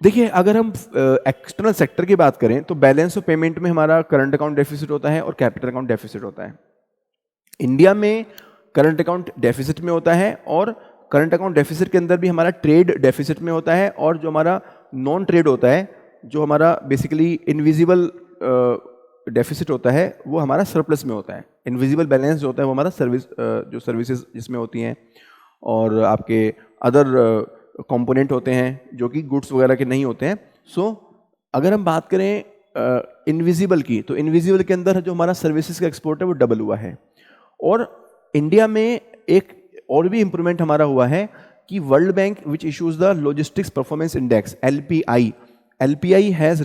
देखिए अगर हम एक्सटर्नल सेक्टर की बात करें तो बैलेंस ऑफ पेमेंट में हमारा करंट अकाउंट डेफिसिट होता है और कैपिटल अकाउंट डेफिसिट होता है. इंडिया में करंट अकाउंट डेफिसिट में होता है और करंट अकाउंट डेफिसिट के अंदर भी हमारा ट्रेड डेफिसिट में होता है, और जो हमारा नॉन ट्रेड होता है, जो हमारा बेसिकली इनविजिबल डेफिसिट होता है, वो हमारा सरप्लस में होता है. इनविजिबल बैलेंस जो होता है वो हमारा जो सर्विसेज जिसमें होती हैं और आपके अदर कंपोनेंट होते हैं जो कि गुड्स वगैरह के नहीं होते हैं. सो अगर हम बात करें इनविजिबल की, तो इनविजिबल के अंदर जो हमारा सर्विसेज का एक्सपोर्ट है वो डबल हुआ है. और इंडिया में एक और भी इंप्रूवमेंट हमारा हुआ है कि world bank which issues the logistics performance index LPI has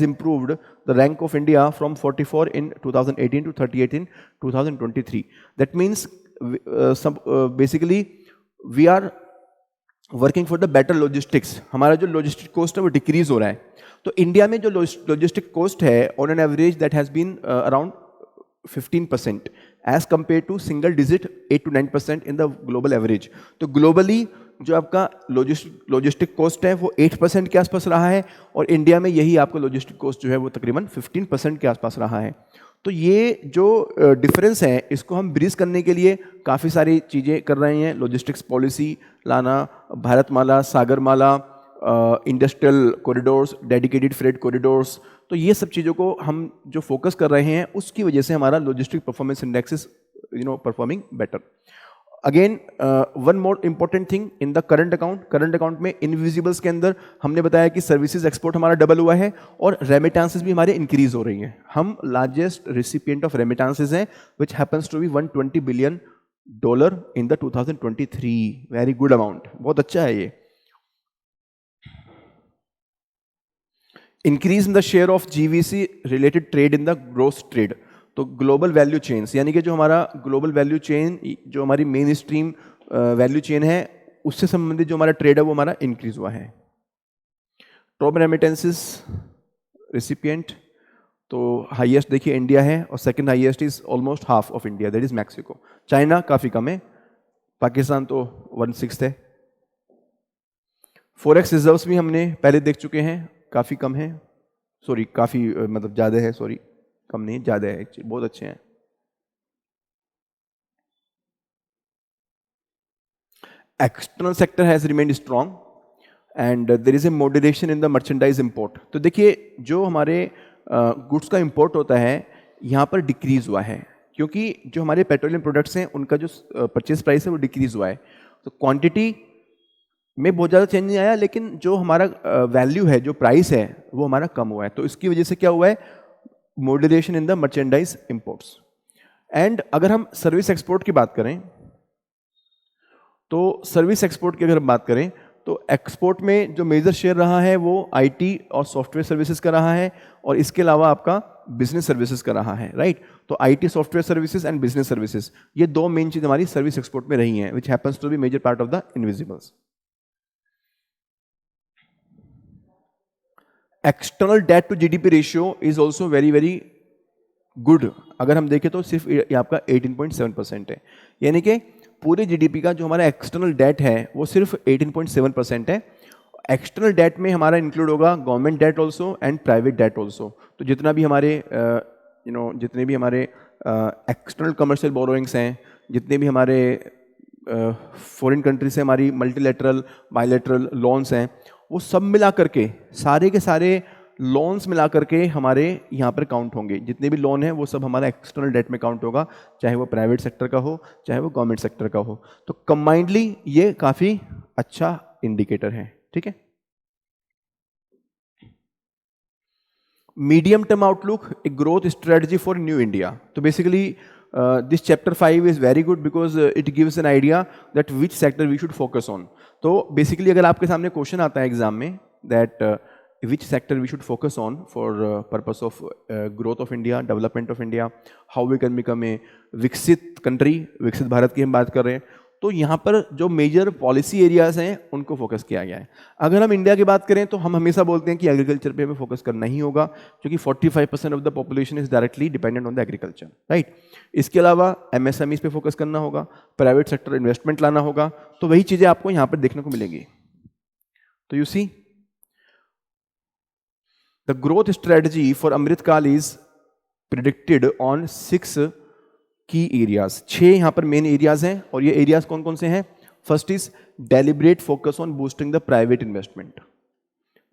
improved the rank of India from 44 in 2018 to 38 in 2023. That means basically we are working for the better logistics. हमारा जो लॉजिस्टिक कॉस्ट है वो decrease हो रहा है. तो India में जो लॉजिस्टिक कॉस्ट है on an average that has been around 15% as compare to single digit 8 to 9% in the global average. तो ग्लोबली जो आपका लॉजिस्टिक कॉस्ट है वो 8% के आसपास रहा है, और इंडिया में यही आपका लॉजिस्टिक कॉस्ट जो है वो तकरीबन 15% के आसपास रहा है. तो ये जो डिफरेंस है इसको हम ब्रीज करने के लिए काफ़ी सारी चीज़ें कर रहे हैं. लॉजिस्टिक्स पॉलिसी लाना, Bharatmala, Sagarmala, industrial corridors, dedicated freight corridors. तो ये सब चीज़ों को हम जो फोकस कर रहे हैं उसकी वजह से हमारा logistic performance index is performing better. Again one more important thing in the current account में इनविजिबल्स के अंदर हमने बताया कि सर्विसेज एक्सपोर्ट हमारा डबल हुआ है और रेमिटेंसेस भी हमारे इंक्रीज हो रही हैं. हम लार्जेस्ट रिसिपिएंट ऑफ रेमिटेंसेस हैं which happens to be $120 billion in the 2023. Very good amount, बहुत अच्छा है ये. Increase in the share of GVC related trade in the gross trade, तो ग्लोबल वैल्यू चेन्स, यानी कि जो हमारा ग्लोबल वैल्यू चेन, जो हमारी मेन स्ट्रीम वैल्यू चेन है, उससे संबंधित जो हमारा ट्रेड है वो हमारा इंक्रीज हुआ है। टॉप रेमिटेंसेस रिसिपिएंट, तो हाईएस्ट देखिए इंडिया है और second highest is almost half of India, that is Mexico. China काफ़ी कम है, पाकिस्तान तो 1/6 है। फॉरेक्स रिजर्व्स भी हमने पहले देख चुके हैं, काफ़ी कम है, सॉरी काफ़ी मतलब ज़्यादा है, सॉरी कम नहीं ज़्यादा है, एक्चुअली बहुत अच्छे हैं। External sector has remained strong and there is a moderation in the merchandise import, तो देखिए जो हमारे गुड्स का इंपोर्ट होता है यहाँ पर डिक्रीज हुआ है, क्योंकि जो हमारे पेट्रोलियम प्रोडक्ट्स हैं उनका जो परचेज प्राइस है वो डिक्रीज हुआ है, तो क्वांटिटी में बहुत ज़्यादा चेंज नहीं आया, लेकिन जो हमारा वैल्यू है, जो प्राइस है वो हमारा कम हुआ है, तो इसकी वजह से क्या हुआ है, moderation in the merchandise imports. And अगर हम सर्विस एक्सपोर्ट की बात करें, तो सर्विस एक्सपोर्ट की अगर हम बात करें तो एक्सपोर्ट में जो मेजर शेयर रहा है वो आईटी और सॉफ्टवेयर सर्विसेज का रहा है, और इसके अलावा आपका बिजनेस सर्विसेज का रहा है, राइट। तो IT software services and business services, ये दो मेन चीज हमारी सर्विस एक्सपोर्ट में रही हैं, which happens to be major part of the invisibles. External debt to GDP ratio is also very very good, अगर हम देखें तो सिर्फ ये आपका 18.7% है, यानी कि पूरे जीडीपी का जो हमारा एक्सटर्नल डेट है वो सिर्फ 18.7% है। एक्सटर्नल डेट में हमारा इंक्लूड होगा government debt also and private debt also, तो जितना भी हमारे जितने भी हमारे एक्सटर्नल कमर्शियल बोरोइंग्स हैं, जितने भी हमारे फॉरेन कंट्री से हमारी मल्टीलेटरल बायलेटरल लोन्स हैं, वो सब मिला करके, सारे के सारे लोन्स मिला करके हमारे यहाँ पर काउंट होंगे, जितने भी लोन हैं वो सब हमारा एक्सटर्नल डेट में काउंट होगा, चाहे वो प्राइवेट सेक्टर का हो चाहे वो गवर्नमेंट सेक्टर का हो, तो कंबाइंडली ये काफ़ी अच्छा इंडिकेटर है, ठीक है। Medium term outlook, a growth strategy for new India, तो basically this chapter 5 is very good because it gives an idea that which sector we should focus on. तो बेसिकली अगर आपके सामने क्वेश्चन आता है एग्जाम में that which sector we should focus on for purpose of growth of India, development of India, how we can become a विकसित country, विकसित भारत की हम बात कर रहे हैं, तो यहाँ पर जो मेजर पॉलिसी एरियाज हैं उनको फोकस किया गया है। अगर हम इंडिया की बात करें तो हम हमेशा बोलते हैं कि एग्रीकल्चर पे हमें फोकस करना ही होगा, क्योंकि 45% of the population is directly dependent on the agriculture, right. इसके अलावा एमएसएमईज पे फोकस करना होगा, प्राइवेट सेक्टर इन्वेस्टमेंट लाना होगा, तो वही चीज़ें आपको यहाँ पर देखने को मिलेंगी। तो you see the growth strategy for Amrit Kaal is predicted on 6 key areas, 6 यहाँ पर मेन एरियाज हैं, और ये एरियाज कौन कौन से हैं। First is deliberate focus on boosting the private investment,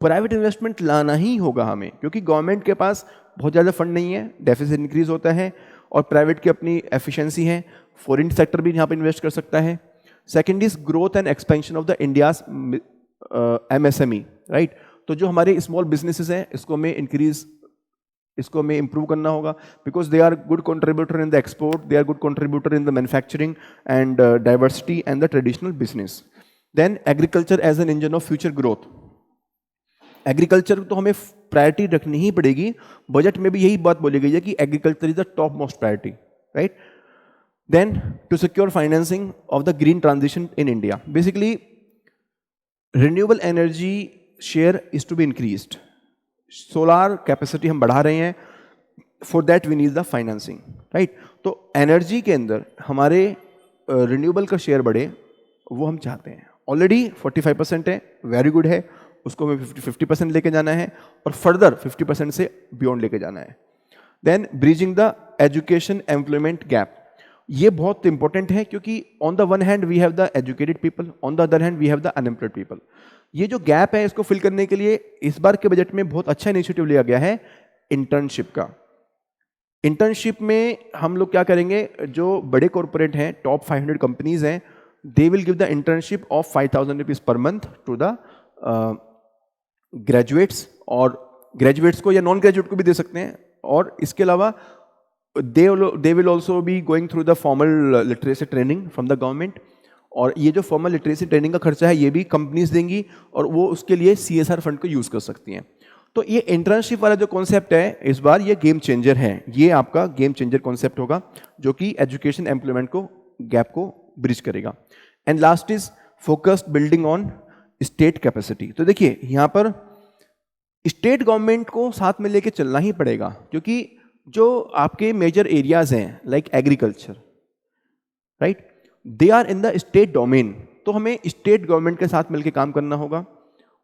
private investment लाना ही होगा हमें, क्योंकि गवर्नमेंट के पास बहुत ज़्यादा फंड नहीं है, डेफिसिट इंक्रीज होता है, और प्राइवेट की अपनी एफिशिएंसी है, फॉरेन सेक्टर भी यहाँ पर इन्वेस्ट कर सकता है। Second is growth and expansion of the India's MSME, right. तो जो हमारे स्मॉल बिजनेसेस हैं इसको हमें इंप्रूव करना होगा, because they are good contributor in the export, they are good contributor in the manufacturing and diversity and the traditional business. Then agriculture as an engine of future growth, agriculture तो हमें priority रखनी ही पड़ेगी, budget में भी यही बात बोली गई है कि agriculture is the top most priority, right. Then to secure financing of the green transition in India, basically renewable energy share is to be increased, solar capacity हम बढ़ा रहे हैं, for that we need the financing, right. तो energy के अंदर हमारे renewable का share बढ़े, वो हम चाहते हैं। ऑलरेडी 45% है, वेरी गुड है, उसको हमें 50% लेके जाना है, और फर्दर 50% से बियॉन्ड लेके जाना है। Then bridging the education employment gap, ये बहुत इंपॉर्टेंट है, क्योंकि on the one hand we have the educated people, on the other hand we have the unemployed people. ये जो गैप है इसको फिल करने के लिए इस बार के बजट में बहुत अच्छा इनिशिएटिव लिया गया है इंटर्नशिप का। इंटर्नशिप में हम लोग क्या करेंगे, जो बड़े कॉर्पोरेट हैं, टॉप 500 कंपनीज हैं, they will give the internship of 5,000 rupees per month to the graduates, और ग्रेजुएट्स को या नॉन ग्रेजुएट को भी दे सकते हैं, और इसके अलावा they will also be going through the formal literacy training from the government, और ये जो फॉर्मल लिटरेसी ट्रेनिंग का खर्चा है ये भी कंपनीज देंगी, और वो उसके लिए CSR फंड को यूज कर सकती हैं। तो ये इंटर्नशिप वाला जो कॉन्सेप्ट है इस बार ये गेम चेंजर है, ये आपका गेम चेंजर कॉन्सेप्ट होगा जो कि एजुकेशन एम्प्लॉयमेंट को गैप को ब्रिज करेगा। And last is focused building on state capacity. तो देखिए यहां पर स्टेट गवर्नमेंट को साथ में लेके चलना ही पड़ेगा, क्योंकि जो आपके मेजर एरियाज हैं like agriculture, right, they are in the state domain, तो हमें स्टेट गवर्नमेंट के साथ मिलकर काम करना होगा।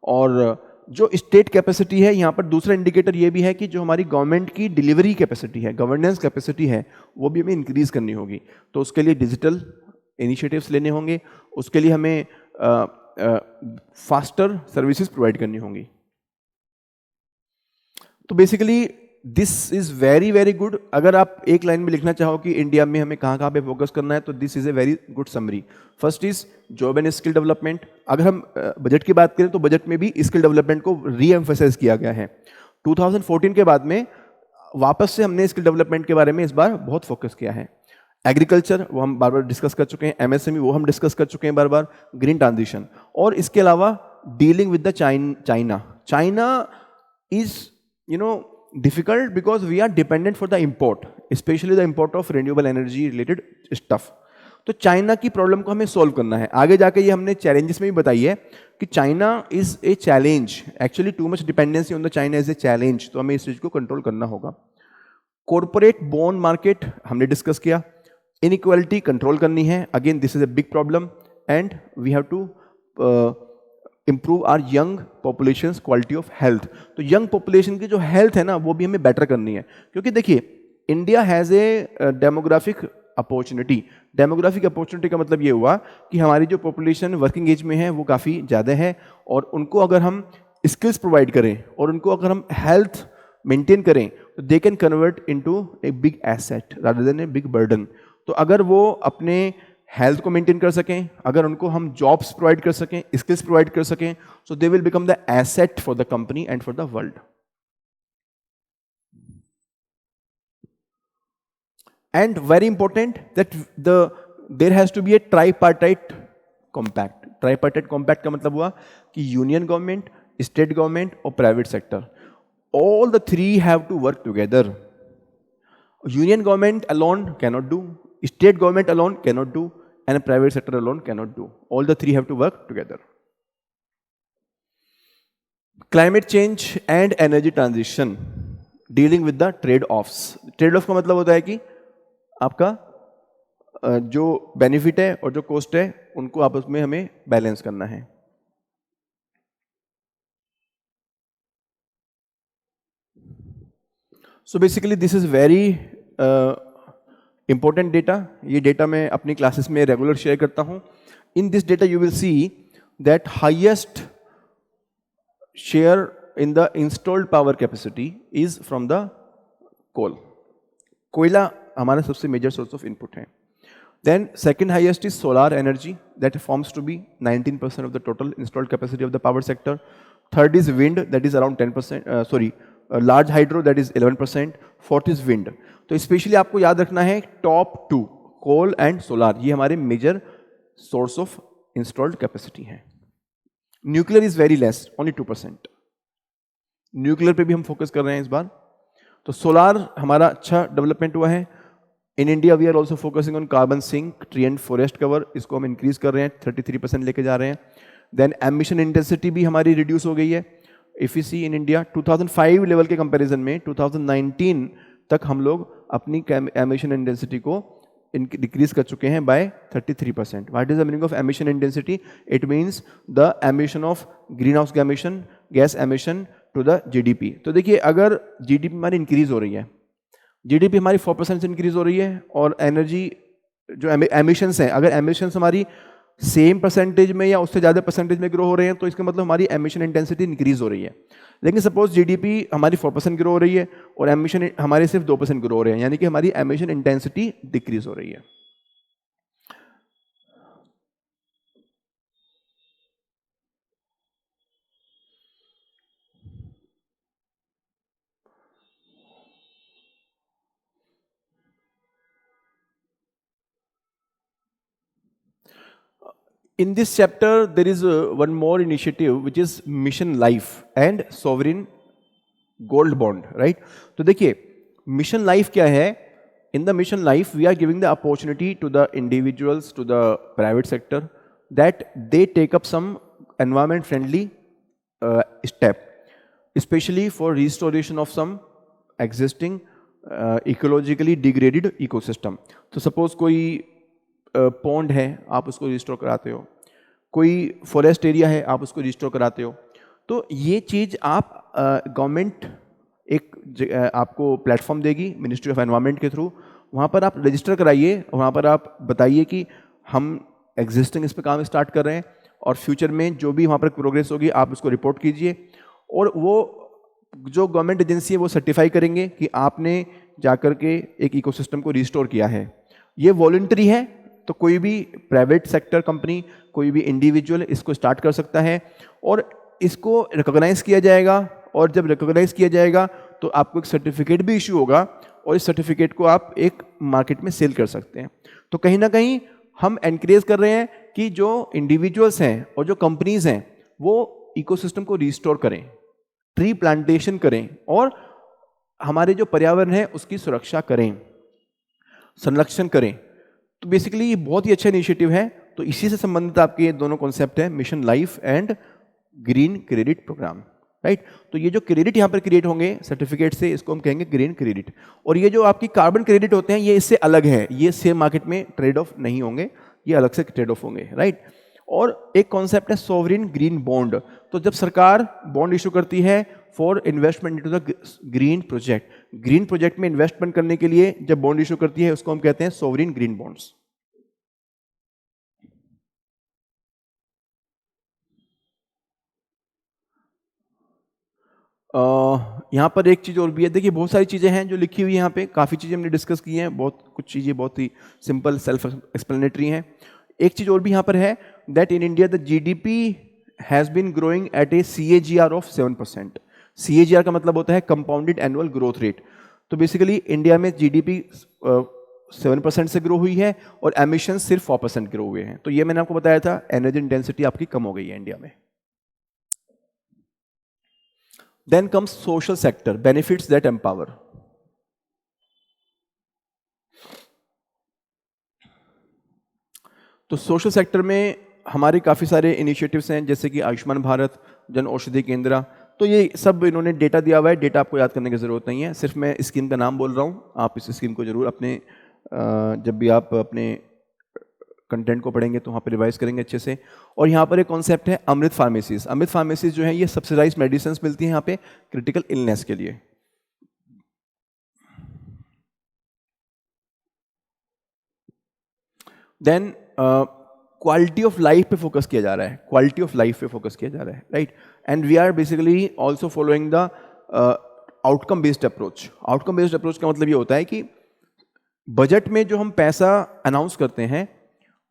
और जो स्टेट कैपेसिटी है, यहाँ पर दूसरा इंडिकेटर ये भी है कि जो हमारी गवर्नमेंट की डिलीवरी कैपेसिटी है, गवर्नेंस कैपेसिटी है, वो भी हमें इंक्रीज करनी होगी। तो उसके लिए डिजिटल इनिशिएटिव्स लेने होंगे, उसके लिए हमें फास्टर सर्विसेज प्रोवाइड करनी होंगी। तो basically this is very very good. अगर आप एक लाइन में लिखना चाहो कि इंडिया में हमें कहाँ कहाँ पे फोकस करना है, तो this is A very good summary. First is job and skill development. अगर हम बजट की बात करें तो बजट में भी स्किल डेवलपमेंट को री एम्फसाइज किया गया है। 2014 के बाद में वापस से हमने स्किल डेवलपमेंट के बारे में इस बार बहुत फोकस किया है। एग्रीकल्चर वो हम बार बार डिस्कस कर चुके हैं, एमएसएमई वो हम डिस्कस कर चुके हैं बार बार, ग्रीन ट्रांजिशन, और इसके अलावा dealing with the China. China is difficult because we are dependent for the import, especially the import of renewable energy related stuff. तो चाइना की प्रॉब्लम को हमें सॉल्व करना है। आगे जाके ये हमने चैलेंजेस में भी बताई है कि China is a challenge, actually too much dependency on the China is a challenge, तो हमें इस चीज को कंट्रोल करना होगा। कॉर्पोरेट बॉन्ड मार्केट हमने डिस्कस किया, इनइक्वालिटी कंट्रोल करनी है, again this is a big problem, and we have to improve our young population quality of health. तो यंग पॉपुलेशन की जो हेल्थ है ना वो भी हमें बेटर करनी है, क्योंकि देखिए India has a demographic opportunity. Demographic opportunity का मतलब ये हुआ कि हमारी जो पॉपुलेशन वर्किंग एज में है वो काफ़ी ज़्यादा है, और उनको अगर हम स्किल्स प्रोवाइड करें और उनको अगर हम हेल्थ मेंटेन करें तो they can convert into a big asset rather than a big burden. तो अगर वो अपने हेल्थ को मेंटेन कर सकें, अगर उनको हम जॉब्स प्रोवाइड कर सकें, स्किल्स प्रोवाइड कर सकें, so they will become the asset for the company and for the world. And very important that there has to be a tripartite compact. Tripartite compact का मतलब हुआ कि यूनियन गवर्नमेंट, स्टेट गवर्नमेंट और private sector, all the three have to work together. Union government alone cannot do, state government alone cannot do, and a private sector alone cannot do. All the three have to work together. Climate change and energy transition, dealing with the trade-offs. Trade-off का मतलब होता है कि आपका जो benefit है और जो कॉस्ट है उनको आपस में हमें बैलेंस करना है। So basically this is very important data. ये डेटा मैं अपनी क्लासेस में रेगुलर शेयर करता हूँ। In this data you will see that highest share in the installed power capacity is from the coal. कोयला हमारा सबसे मेजर सोर्स ऑफ इनपुट है। Then second highest is solar energy that forms to be 19% of the total installed capacity of the power sector. Third is wind that is around 10%, large hydro that is 11%, fourth is wind. तो specially आपको याद रखना है top two coal and solar, ये हमारे major source of installed capacity है। Nuclear is very less, only 2%। Nuclear पे भी हम फोकस कर रहे हैं इस बार। तो सोलार हमारा अच्छा डेवलपमेंट हुआ है। In India we are also focusing on carbon sink, tree and forest cover, इसको हम इंक्रीज कर रहे हैं, 33% लेके जा रहे हैं। देन एमिशन इंटेंसिटी भी हमारी रिड्यूस हो गई है। If you see in India 2005 level के कंपैरिजन में 2019 तक हम लोग अपनी एमिशन इंटेंसिटी को डिक्रीज कर चुके हैं by 33%। What is the meaning of emission intensity? It means the emission of green house gas emission to the GDP. तो देखिए अगर जीडीपी हमारी इंक्रीज हो रही है, जीडीपी हमारी 4% से इंक्रीज हो रही है, और एनर्जी जो एमिशंस हैं, अगर एमिशंस हमारी सेम परसेंटेज में या उससे ज़्यादा परसेंटेज में ग्रो हो रहे हैं तो इसका मतलब हमारी एमिशन इंटेंसिटी इंक्रीज हो रही है। लेकिन सपोज जीडीपी हमारी 4% ग्रो हो रही है और एमिशन हमारे सिर्फ 2% ग्रो हो रहे हैं, यानी कि हमारी एमिशन इंटेंसिटी डिक्रीज हो रही है। In this chapter, there is one more initiative which is Mission Life and Sovereign gold bond, right? तो देखिए मिशन लाइफ क्या है? In the mission life we are giving the opportunity to the individuals, to the private sector, that they take up some environment friendly step, especially for restoration of some existing ecologically degraded ecosystem. तो suppose कोई pond है, आप उसको restore कराते हो, कोई forest area है, आप उसको रिस्टोर कराते हो, तो ये चीज़ आप गवर्नमेंट आपको प्लेटफॉर्म देगी मिनिस्ट्री ऑफ एनवायरनमेंट के थ्रू, वहाँ पर आप रजिस्टर कराइए, वहाँ पर आप बताइए कि हम एग्जिस्टिंग इस पर काम स्टार्ट कर रहे हैं और फ्यूचर में जो भी वहाँ पर प्रोग्रेस होगी आप उसको रिपोर्ट कीजिए, और वो जो गवर्नमेंट एजेंसी है वो सर्टिफाई करेंगे कि आपने जाकर के एक इकोसिस्टम को रिस्टोर किया है। ये वॉलंटरी है, तो कोई भी प्राइवेट सेक्टर कंपनी, कोई भी इंडिविजुअल इसको स्टार्ट कर सकता है और इसको रिकॉग्नाइज किया जाएगा, और जब रिकॉग्नाइज किया जाएगा तो आपको एक सर्टिफिकेट भी इशू होगा और इस सर्टिफिकेट को आप एक मार्केट में सेल कर सकते हैं। तो कहीं ना कहीं हम एनकरेज कर रहे हैं कि जो इंडिविजुअल्स हैं और जो कंपनीज हैं वो इकोसिस्टम को रिस्टोर करें, ट्री प्लांटेशन करें और हमारे जो पर्यावरण है उसकी सुरक्षा करें, संरक्षण करें। तो बेसिकली ये बहुत ही अच्छा इनिशिएटिव है। तो इसी से संबंधित आपके ये दोनों कॉन्सेप्ट है, mission life and green credit program, right? तो ये जो क्रेडिट यहाँ पर क्रिएट होंगे सर्टिफिकेट से, इसको हम कहेंगे ग्रीन क्रेडिट। और ये जो आपकी कार्बन क्रेडिट होते हैं ये इससे अलग है, ये शेयर मार्केट में ट्रेड ऑफ नहीं होंगे, ये अलग से ट्रेड ऑफ होंगे, राइट? और एक कॉन्सेप्ट है सोवरिन ग्रीन बॉन्ड। तो जब सरकार बॉन्ड इशू करती है for investment into the green project, green project में इन्वेस्टमेंट करने के लिए जब बॉन्ड इशू करती है उसको हम कहते हैं सोवरिन ग्रीन बॉन्ड्स। यहाँ पर एक चीज़ और भी है, देखिए बहुत सारी चीज़ें हैं जो लिखी हुई है यहाँ पे, काफ़ी चीज़ें हमने डिस्कस की हैं, बहुत कुछ चीज़ें बहुत ही सिंपल सेल्फ एक्सप्लेनेटरी हैं। एक चीज़ और भी यहाँ पर है, that in India the GDP has been growing at a CAGR of 7%। CAGR का मतलब होता है कंपाउंडेड एनुअल ग्रोथ रेट। तो बेसिकली इंडिया में जीडीपी 7% से ग्रो हुई है और एमिशन सिर्फ 4% ग्रो हुए हैं। तो ये मैंने आपको बताया था, एनर्जी इंटेंसिटी आपकी कम हो गई है इंडिया में। Then comes social sector, benefits that empower. तो सोशल सेक्टर में हमारे काफ़ी सारे इनिशिएटिव्स हैं, जैसे कि आयुष्मान भारत, जन औषधि केंद्र। तो ये सब इन्होंने डेटा दिया हुआ है, डेटा आपको याद करने की ज़रूरत नहीं है, सिर्फ मैं स्कीम का नाम बोल रहा हूँ। आप इस स्कीम को जरूर अपने जब भी आप अपने कंटेंट को पढ़ेंगे तो वहाँ पर रिवाइज करेंगे अच्छे से। और यहाँ पर एक कॉन्सेप्ट है अमृत फार्मेसीज। अमृत फार्मेसीज जो है ये सब्सिडाइज मेडिसिन मिलती हैं यहाँ पे क्रिटिकल इलनेस के लिए। देन क्वालिटी ऑफ लाइफ पे फोकस किया जा रहा है, क्वालिटी ऑफ लाइफ पे फोकस किया जा रहा है, right? And we are basically also following the outcome based approach. Outcome based approach का मतलब ये होता है कि बजट में जो हम पैसा अनाउंस करते हैं,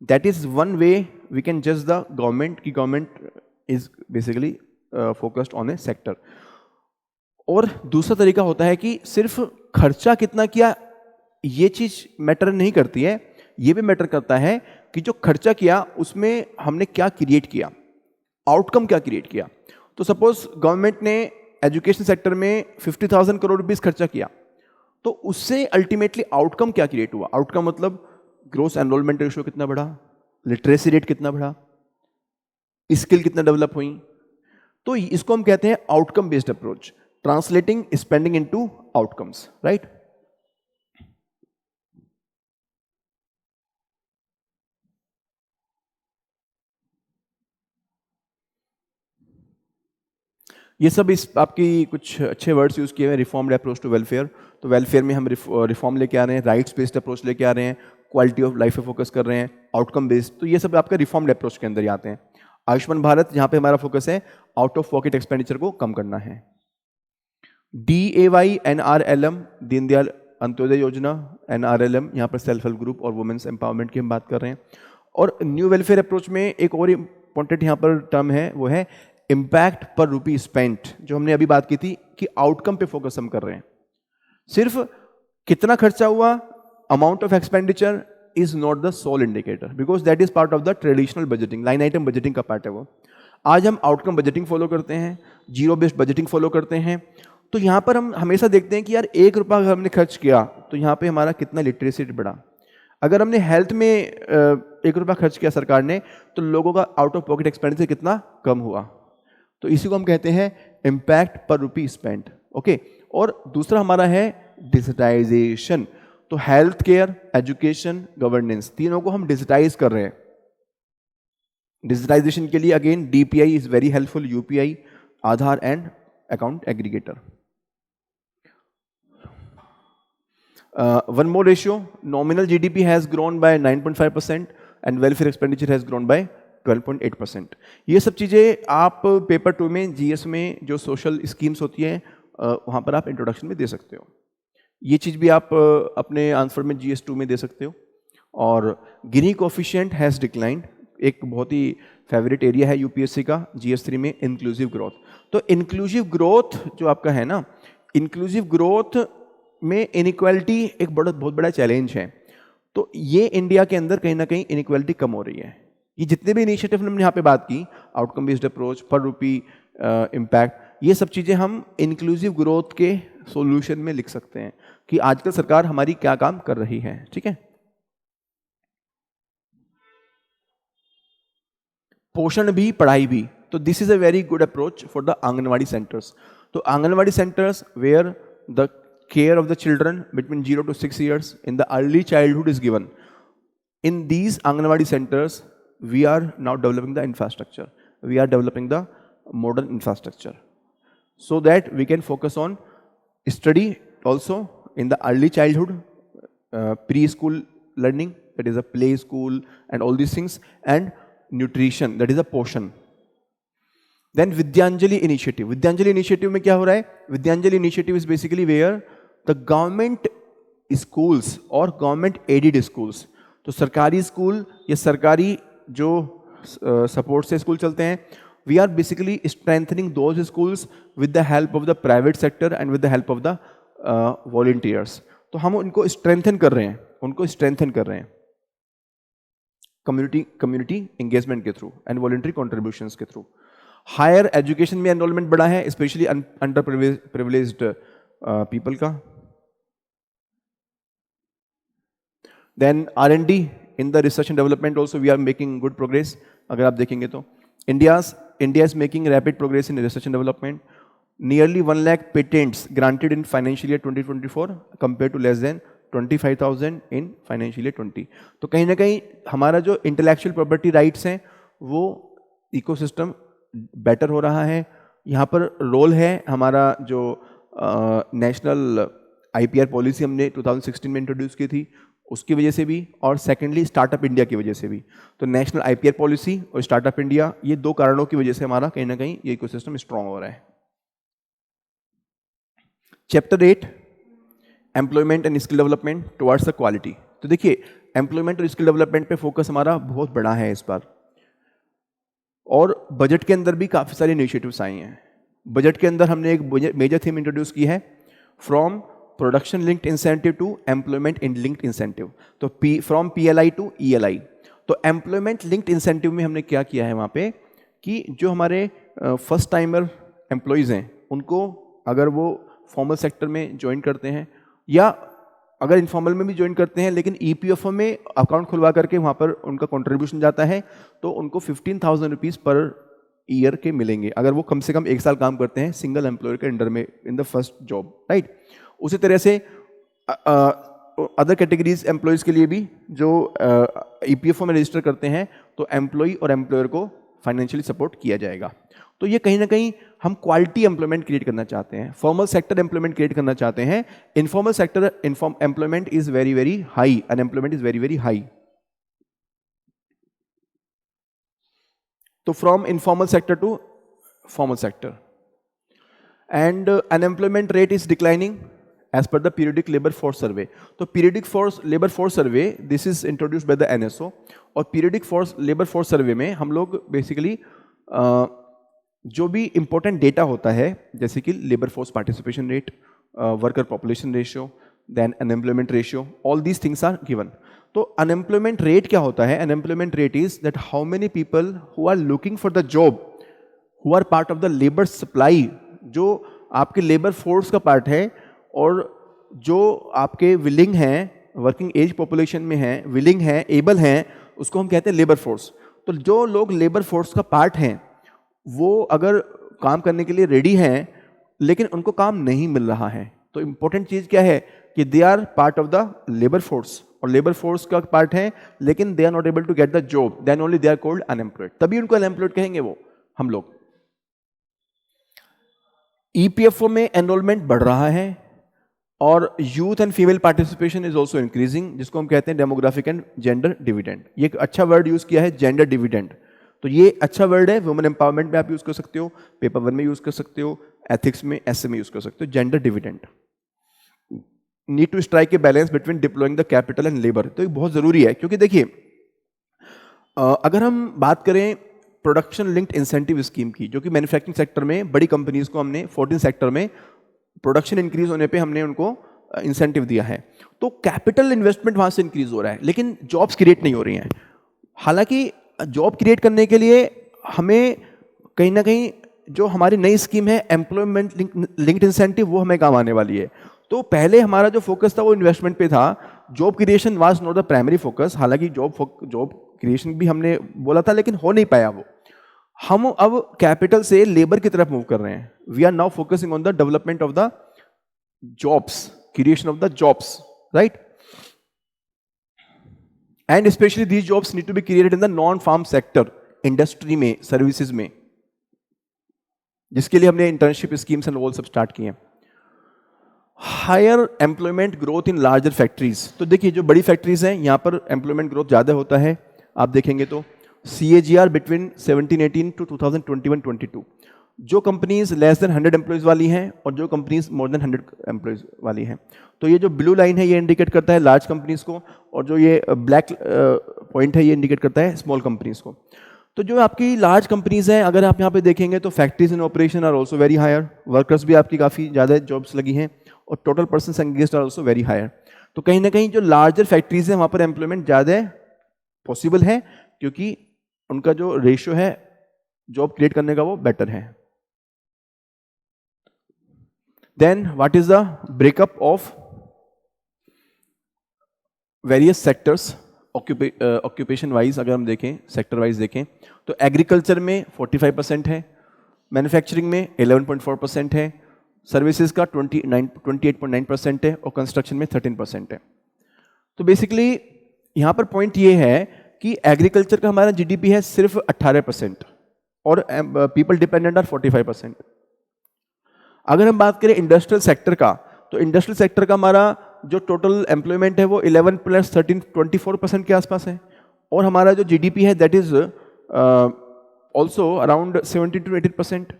that is one way we can जज द गवर्नमेंट की government is basically focused on a sector. और दूसरा तरीका होता है कि सिर्फ खर्चा कितना किया ये चीज मैटर नहीं करती है, ये भी मैटर करता है कि जो खर्चा किया उसमें हमने क्या क्रिएट किया, आउटकम क्या क्रिएट किया। तो सपोज गवर्नमेंट ने एजुकेशन सेक्टर में 50,000 करोड़ रुपीस खर्चा किया, तो उससे अल्टीमेटली आउटकम क्या क्रिएट हुआ। आउटकम मतलब ग्रोस एनरोलमेंट रेशियो कितना बढ़ा, लिटरेसी रेट कितना बढ़ा, स्किल कितना डेवलप हुई। तो इसको हम कहते हैं outcome based approach, translating spending into outcomes, right? ये सब इस आपकी कुछ अच्छे वर्ड्स यूज किए हुए, रिफॉर्म्ड अप्रोच टू वेलफेयर। तो वेलफेयर में हम रिफॉर्म लेके आ रहे हैं, राइट्स बेस्ड अप्रोच लेके आ रहे हैं, क्वालिटी ऑफ लाइफ पे फोकस कर रहे हैं, आउटकम बेस्ड। तो ये सब आपका रिफॉर्म्ड अप्रोच के अंदर ही आते हैं। आयुष्मान भारत, यहाँ पे हमारा फोकस है आउट ऑफ पॉकेट एक्सपेंडिचर को कम करना है। DAY NRLM, दीनदयाल अंत्योदय योजना, NRLM यहाँ पर सेल्फ हेल्प ग्रुप और वुमेन्स एम्पावरमेंट की हम बात कर रहे हैं। और न्यू वेलफेयर अप्रोच में एक और इंपॉर्टेंट यहाँ पर टर्म है, वो है इम्पैक्ट पर रुपी स्पेंट। जो हमने अभी बात की थी कि आउटकम पे फोकस हम कर रहे हैं, सिर्फ कितना खर्चा हुआ, amount of expenditure is not the sole indicator, because that is part of the traditional budgeting, line item budgeting का पार्ट है वो। आज हम आउटकम बजटिंग फॉलो करते हैं, जीरो बेस्ड बजटिंग फॉलो करते हैं। तो यहाँ पर हम हमेशा देखते हैं कि यार 1 रुपया अगर हमने खर्च किया तो यहाँ पे हमारा कितना लिटरेसी रेट बढ़ा। अगर हमने हेल्थ में 1 रुपया खर्च किया सरकार ने, तो लोगों का आउट ऑफ पॉकेट एक्सपेंडिचर कितना कम हुआ। तो इसी को हम कहते हैं इम्पैक्ट पर रुपी स्पेंट। ओके, और दूसरा हमारा है डिजिटाइजेशन। तो हेल्थ केयर, एजुकेशन, गवर्नेंस, तीनों को हम डिजिटाइज कर रहे हैं। डिजिटाइजेशन के लिए again DPI is very helpful, UPI, Aadhaar and account aggregator. One more ratio, nominal GDP has grown by 9.5% and welfare expenditure has grown by 12.8%. ये सब चीज़ें आप पेपर 2 में जीएस में जो सोशल स्कीम्स होती हैं वहाँ पर आप इंट्रोडक्शन में दे सकते हो। ये चीज़ भी आप अपने आंसर में जीएस 2 में दे सकते हो। और गिनी कोफिशिएंट हैज़ डिक्लाइंड, एक बहुत ही फेवरेट एरिया है यूपीएससी का जीएस 3 में, इंक्लूसिव ग्रोथ। तो इंक्लूसिव ग्रोथ जो आपका है ना, इंक्लूसिव ग्रोथ में इनइक्वालिटी एक बहुत बड़ा चैलेंज है। तो ये इंडिया के अंदर कहीं ना कहीं इनइक्वालिटी कम हो रही है। ये जितने भी इनिशिएटिव हमने यहाँ पे बात की, आउटकम बेस्ड अप्रोच, पर रुपी इम्पैक्ट, ये सब चीज़ें हम इंक्लूसिव ग्रोथ के सॉल्यूशन में लिख सकते हैं कि आजकल सरकार हमारी क्या काम कर रही है। ठीक है, पोषण भी पढ़ाई भी, तो this is a very good approach for the anganwadi centres. तो anganwadi centres where the care of the children between 0 to 6 years in the early childhood is given. In these Anganwadi centers, we are now developing the infrastructure. We are developing the modern infrastructure so that we can focus on study also in the early childhood, preschool learning, that is a play school and all these things, and nutrition, that is a portion. Then Vidyanjali initiative. Vidyanjali initiative में क्या हो रहा है? Vidyanjali initiative is basically where the government schools और government aided schools, तो सरकारी school या सरकारी जो सपोर्ट से स्कूल चलते हैं, we are basically strengthening those schools with the help of the private sector and with the help of the volunteers. तो हम उनको strengthen कर रहे हैं, community engagement के थ्रू and voluntary contributions के थ्रू। हायर एजुकेशन में एनरोलमेंट बढ़ा है, स्पेशली अंडर प्रिविलेज्ड पीपल का। Then R&D in the research and development also we are making good progress. अगर आप देखेंगे तो India is making rapid progress in research and development. Nearly 1 lakh patents granted in financial year 2024 compare to less than 25,000 in financial year 20। तो कहीं ना कहीं हमारा जो इंटेलेक्चुअल प्रॉपर्टी राइट्स हैं वो इकोसिस्टम बेटर हो रहा है। यहाँ पर रोल है हमारा जो नेशनल IPR पॉलिसी हमने 2016 में इंट्रोड्यूस की थी, उसकी वजह से भी, और सेकेंडली स्टार्टअप इंडिया की वजह से भी। तो नेशनल IPR पॉलिसी और स्टार्टअप इंडिया, ये 2 कारणों की वजह से हमारा कहीं ना कहीं ये इकोसिस्टम स्ट्रांग हो रहा है। Chapter 8 employment and skill development towards the quality. तो देखिए एम्प्लॉयमेंट और स्किल डेवलपमेंट पे फोकस हमारा बहुत बड़ा है इस बार, और बजट के अंदर भी काफ़ी सारे इनिशिएटिव्स आए हैं। बजट के अंदर हमने एक मेजर थीम इंट्रोड्यूस की है, from production linked incentive to employment in linked incentive. तो फ्रॉम PLI टू ELI। तो एम्प्लॉयमेंट लिंक्ड इंसेंटिव में हमने क्या किया है वहाँ पे कि जो हमारे फर्स्ट टाइमर एम्प्लॉयज़ हैं उनको अगर वो फॉर्मल सेक्टर में ज्वाइन करते हैं या अगर इनफॉर्मल में भी ज्वाइन करते हैं लेकिन EPFO में अकाउंट खुलवा करके वहाँ पर उनका कंट्रीब्यूशन जाता है, तो उनको 15,000 रुपीज़ पर ईयर के मिलेंगे अगर वो कम से कम 1 साल काम करते हैं सिंगल एम्प्लॉयर के अंडर में in the first job, right. उसी तरह से अदर कैटेगरीज एम्प्लॉयज़ के लिए भी जो EPFO में रजिस्टर करते हैं तो एम्प्लॉय और एम्प्लॉयर को फाइनेंशियली सपोर्ट किया जाएगा। तो ये कहीं ना कहीं हम क्वालिटी एम्प्लॉयमेंट क्रिएट करना चाहते हैं, फॉर्मल सेक्टर एम्प्लॉयमेंट क्रिएट करना चाहते हैं। Informal sector employment is very very high, unemployment is very very high. तो from informal sector to formal sector, and unemployment rate is declining as per the periodic labour force survey. तो periodic labour force survey this is introduced by the NSO, और periodic labour force survey में हम लोग basically जो भी important data होता है जैसे कि labour force participation rate, worker population ratio, then unemployment ratio, all these things are given. तो अनएम्प्लॉयमेंट रेट क्या होता है? Unemployment rate is that how many people who are looking for the job who are part of the labour supply, जो आपके labour force का part है, और जो आपके विलिंग हैं, वर्किंग एज पॉपुलेशन में हैं, विलिंग हैं, एबल हैं, उसको हम कहते हैं लेबर फोर्स। तो जो लोग लेबर फोर्स का पार्ट हैं वो अगर काम करने के लिए रेडी हैं लेकिन उनको काम नहीं मिल रहा है, तो इंपॉर्टेंट चीज क्या है कि they are part of the labour force, और लेबर फोर्स का पार्ट है लेकिन they are not able to get the job, then only they are called unemployed, तभी उनको अनएम्प्लॉयड कहेंगे वो हम लोग। ईपीएफओ में एनरोलमेंट बढ़ रहा है और youth and female participation is also increasing, जिसको हम कहते हैं डेमोग्राफिक एंड जेंडर डिविडेंड। ये एक अच्छा वर्ड यूज किया है, जेंडर डिविडेंड, तो ये अच्छा वर्ड है, वुमेन एम्पावरमेंट में आप यूज कर सकते हो, पेपर 1 में यूज कर सकते हो, एथिक्स में, एसए में यूज कर सकते हो, gender dividend. Need to strike a balance between deploying the capital and labour, तो ये बहुत जरूरी है, क्योंकि देखिए अगर हम बात करें प्रोडक्शन लिंक्ड इंसेंटिव स्कीम की, जो कि मैन्युफैक्चरिंग सेक्टर में बड़ी कंपनीज को हमने 14 सेक्टर में प्रोडक्शन इंक्रीज होने पे हमने उनको इंसेंटिव दिया है, तो कैपिटल इन्वेस्टमेंट वहां से इंक्रीज हो रहा है लेकिन जॉब्स क्रिएट नहीं हो रही हैं। हालांकि जॉब क्रिएट करने के लिए हमें कहीं ना कहीं जो हमारी नई स्कीम है एम्प्लॉयमेंट लिंक्ड इंसेंटिव, वो हमें काम आने वाली है। तो पहले हमारा जो फोकस था वो इन्वेस्टमेंट पे था, job creation was not the primary focus. हालांकि जॉब क्रिएशन भी हमने बोला था लेकिन हो नहीं पाया वो। हम अब कैपिटल से लेबर की तरफ मूव कर रहे हैं। We are now focusing on the development of the jobs, creation of the jobs, right, and specially these jobs need to be created in the non farm sector, industry में, services में, जिसके लिए हमने internship schemes and वो सब start किए हैं। Higher employment growth in larger factories, तो देखिए जो बड़ी फैक्ट्रीज हैं यहां पर एम्प्लॉयमेंट ग्रोथ ज्यादा होता है। आप देखेंगे तो CAGR बिटवीन 17-18 टू 2021-22, जो कंपनीज लेस देन 100 एम्प्लॉयज वाली हैं और जो कंपनीज मोर देन 100 एम्प्लॉयज वाली हैं, तो ये जो ब्लू लाइन है ये इंडिकेट करता है लार्ज कंपनीज को, और जो ये ब्लैक पॉइंट है ये इंडिकेट करता है स्मॉल कंपनीज को। तो जो आपकी लार्ज कंपनीज हैं, अगर आप यहाँ पे देखेंगे तो factories in operation are also very higher, workers भी आपकी काफ़ी ज़्यादा जॉब्स लगी हैं, और total person engaged are also very higher. तो कहीं ना कहीं जो लार्जर फैक्ट्रीज हैं वहाँ पर एम्प्लॉयमेंट ज़्यादा पॉसिबल है, क्योंकि उनका जो रेशियो है जॉब क्रिएट करने का वो बेटर है। Then what is the breakup of various sectors occupation wise, अगर हम देखें सेक्टर वाइज देखें तो एग्रीकल्चर में 45% है, मैन्युफैक्चरिंग में 11.4% है, सर्विसेज का 28.9% है, और कंस्ट्रक्शन में 13% है। तो बेसिकली यहां पर पॉइंट ये है कि एग्रीकल्चर का हमारा GDP है सिर्फ 18% और पीपल डिपेंडेंट आर 45%। अगर हम बात करें इंडस्ट्रियल सेक्टर का, तो इंडस्ट्रियल सेक्टर का हमारा जो टोटल एम्प्लॉयमेंट है वो 11 + 13 24% के आसपास है, और हमारा जो GDP है that is also around 17 to 18%।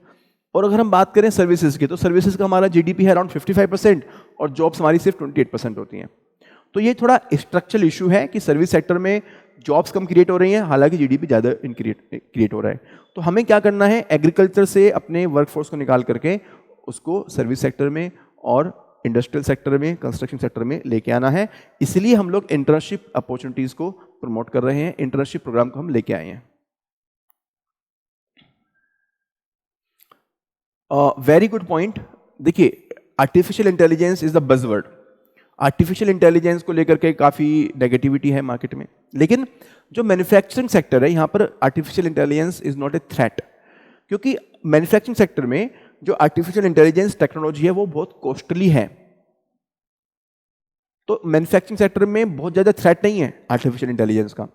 और अगर हम बात करें सर्विसेज की, तो सर्विसेज का हमारा GDP है अराउंड 55% और जॉब्स हमारी सिर्फ 28% होती हैं। तो ये थोड़ा स्ट्रक्चरल इशू है कि सर्विस सेक्टर में जॉब्स कम क्रिएट हो रही हैं, हालांकि GDP ज़्यादा क्रिएट हो रहा है। तो हमें क्या करना है, एग्रीकल्चर से अपने वर्कफोर्स को निकाल करके उसको सर्विस सेक्टर में और इंडस्ट्रियल सेक्टर में, कंस्ट्रक्शन सेक्टर में लेके आना है। इसलिए हम लोग इंटर्नशिप अपॉर्चुनिटीज को प्रमोट कर रहे हैं, इंटर्नशिप प्रोग्राम को हम लेके आए हैं। Very good point. देखिए artificial intelligence is the buzzword. Artificial intelligence को लेकर के काफ़ी नेगेटिविटी है मार्केट में, लेकिन जो मैन्युफैक्चरिंग सेक्टर है यहाँ पर artificial intelligence is not a threat, क्योंकि मैन्युफैक्चरिंग सेक्टर में जो आर्टिफिशियल इंटेलिजेंस टेक्नोलॉजी है वो बहुत कॉस्टली है। तो मैन्युफैक्चरिंग सेक्टर में बहुत ज़्यादा थ्रेट नहीं है आर्टिफिशियल इंटेलिजेंस का।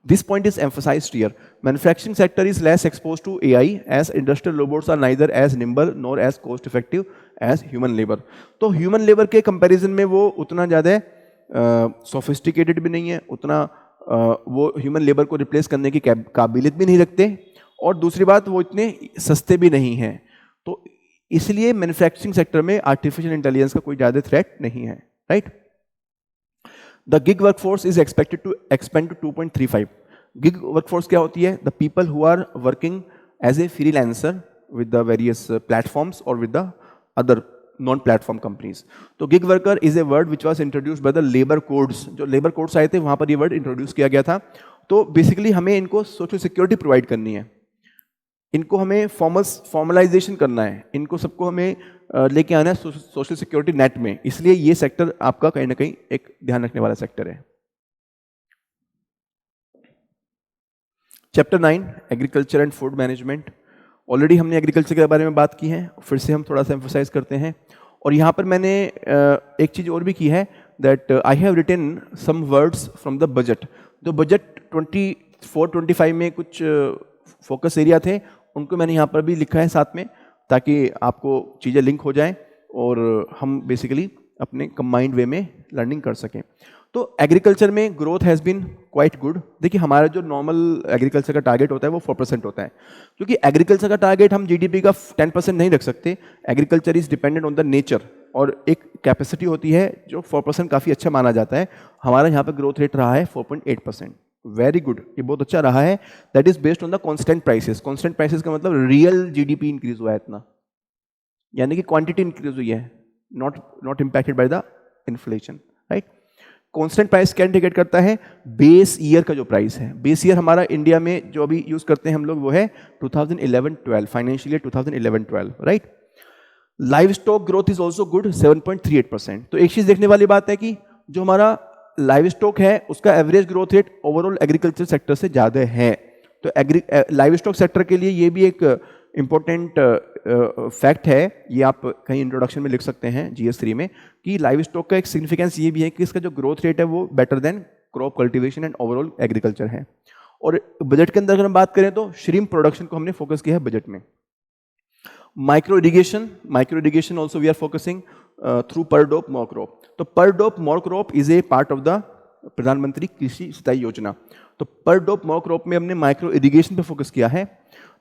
This point is emphasized here. Manufacturing sector is less exposed to AI as industrial robots are neither as nimble nor as cost effective as human labor. तो human labor के comparison में वो उतना ज़्यादा sophisticated भी नहीं है, उतना वो human labor को replace करने की काबिलियत भी नहीं रखते, और दूसरी बात वो इतने सस्ते भी नहीं हैं। तो इसलिए मैन्युफैक्चरिंग सेक्टर में आर्टिफिशियल इंटेलिजेंस का कोई ज़्यादा थ्रेट नहीं है, right. The gig workforce is expected to expand to 2.35. Gig workforce क्या होती है? The people who are working as a freelancer with the various platforms or with the other non-platform companies. तो gig worker is a word which was introduced by the labor codes. जो labor codes आए थे वहाँ पर ये word introduce किया गया था। तो basically हमें इनको social security provide करनी है। इनको हमें फॉर्मलाइजेशन करना है, इनको सबको हमें लेके आना है सोशल सिक्योरिटी नेट में, इसलिए ये सेक्टर आपका कहीं ना कहीं एक ध्यान रखने वाला सेक्टर है। Chapter 9 agriculture and food management. Already हमने एग्रीकल्चर के बारे में बात की है, फिर से हम थोड़ा सा एम्फोसाइज करते हैं। और यहाँ पर मैंने एक चीज़ और भी की है, that I have written some words from the budget. जो बजट 24-25 में कुछ फोकस एरिया थे, उनको मैंने यहाँ पर भी लिखा है साथ में, ताकि आपको चीज़ें लिंक हो जाएं और हम बेसिकली अपने कंबाइंड वे में लर्निंग कर सकें। तो एग्रीकल्चर में growth has been quite good. देखिए हमारा जो नॉर्मल एग्रीकल्चर का टारगेट होता है वो 4% होता है, क्योंकि एग्रीकल्चर का टारगेट हम जीडीपी का 10% नहीं रख सकते। Agriculture is dependent on the nature, और एक कैपेसिटी होती है जो 4% काफ़ी अच्छा माना जाता है। हमारा यहाँ पर ग्रोथ रेट रहा है 4.8%, वेरी गुड, ये बहुत अच्छा रहा है। That is based on the constant prices. Constant prices का मतलब रियल जीडीपी इंक्रीज हुआ है इतना, यानी कि क्वांटिटी इंक्रीज हुई है, not impacted by the inflation, right. Constant price क्या इंडिकेट करता है? बेस ईयर का जो प्राइस है। बेस ईयर हमारा इंडिया में जो अभी यूज करते हैं हम लोग वो है 2011-12, financial year 2011-12, right. Live stock growth is also good 7.38%। तो एक चीज देखने वाली बात है कि जो हमारा लाइव स्टॉक है उसका average growth rate overall agriculture sector से ज्यादा है। तो लाइव स्टॉक सेक्टर के लिए ये भी एक इंपॉर्टेंट फैक्ट है, ये आप कहीं इंट्रोडक्शन में लिख सकते हैं GS3 में, कि लाइव स्टॉक का एक सिग्निफिकेंस ये भी है कि इसका जो ग्रोथ रेट है वो better than crop cultivation and overall agriculture है। और बजट के अंदर अगर हम बात करें तो श्रिम्प प्रोडक्शन को हमने फोकस किया है बजट में। Micro irrigation also we are focusing through per drop more crop. तो per drop more crop is a part of the Pradhanmantri Krishi सिंचाई योजना। तो पर डॉप मोर क्रॉप में हमने माइक्रो इरिगेशन पे फोकस किया है।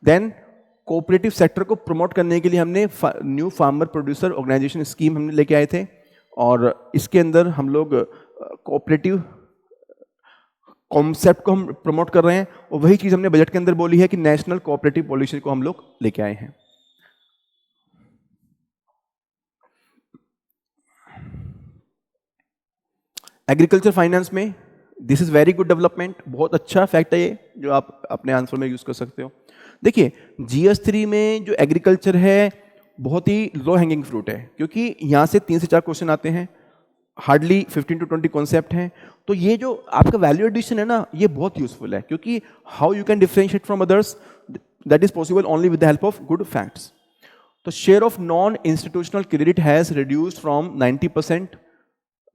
देन कोऑपरेटिव सेक्टर को प्रमोट करने के लिए हमने new farmer producer organisation scheme हमने लेके आए थे, और इसके अंदर हम लोग कोऑपरेटिव कॉन्सेप्ट को हम प्रमोट कर रहे हैं। और वही चीज हमने बजट के अंदर बोली है कि नेशनल कोऑपरेटिव पॉलिसी को हम लोग लेके आए हैं। एग्रीकल्चर फाइनेंस में this is very good development, बहुत अच्छा फैक्ट है ये जो आप अपने आंसर में यूज कर सकते हो। देखिए GS3 में जो एग्रीकल्चर है बहुत ही लो हैंगिंग फ्रूट है, क्योंकि यहाँ से 3 से 4 क्वेश्चन आते हैं, हार्डली 15 to 20 कॉन्सेप्ट हैं। तो ये जो आपका वैल्यू एडिशन है ना, ये बहुत यूजफुल है, क्योंकि how you can differentiate from others, that is possible only with the help of good facts. तो share of non institutional credit has reduced from 90%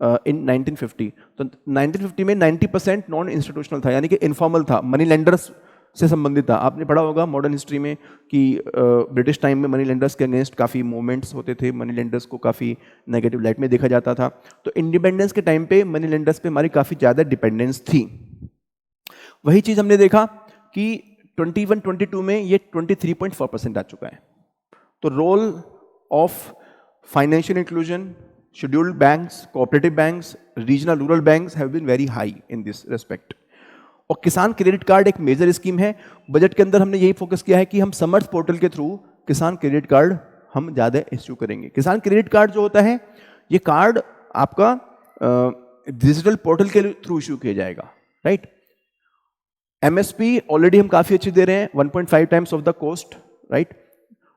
in 1950। तो 1950 में 90% नॉन इंस्टीट्यूशनल था, यानी कि इनफॉर्मल था, मनी लेंडर्स से संबंधित था। आपने पढ़ा होगा मॉडर्न हिस्ट्री में कि ब्रिटिश टाइम में मनी लेंडर्स के अगेंस्ट काफ़ी मूवमेंट्स होते थे, मनी लेंडर्स को काफ़ी नेगेटिव लाइट में देखा जाता था। तो इंडिपेंडेंस के टाइम पे मनी लेंडर्स पे हमारी काफ़ी ज़्यादा डिपेंडेंस थी। वही चीज़ हमने देखा कि 21-22 में ये 23.4% आ चुका है। तो role of financial inclusion, scheduled banks, cooperative banks, regional rural banks have been very high in this respect. और किसान क्रेडिट कार्ड एक मेजर स्कीम है। बजट के अंदर हमने यही फोकस किया है कि हम समर्थ पोर्टल के थ्रू किसान क्रेडिट कार्ड हम ज़्यादा इश्यू करेंगे। किसान क्रेडिट कार्ड जो होता है, ये कार्ड आपका डिजिटल पोर्टल के थ्रू इश्यू किया जाएगा, राइट। MSP ऑलरेडी हम काफ़ी अच्छी दे रहे हैं, 1.5 times of the cost, right.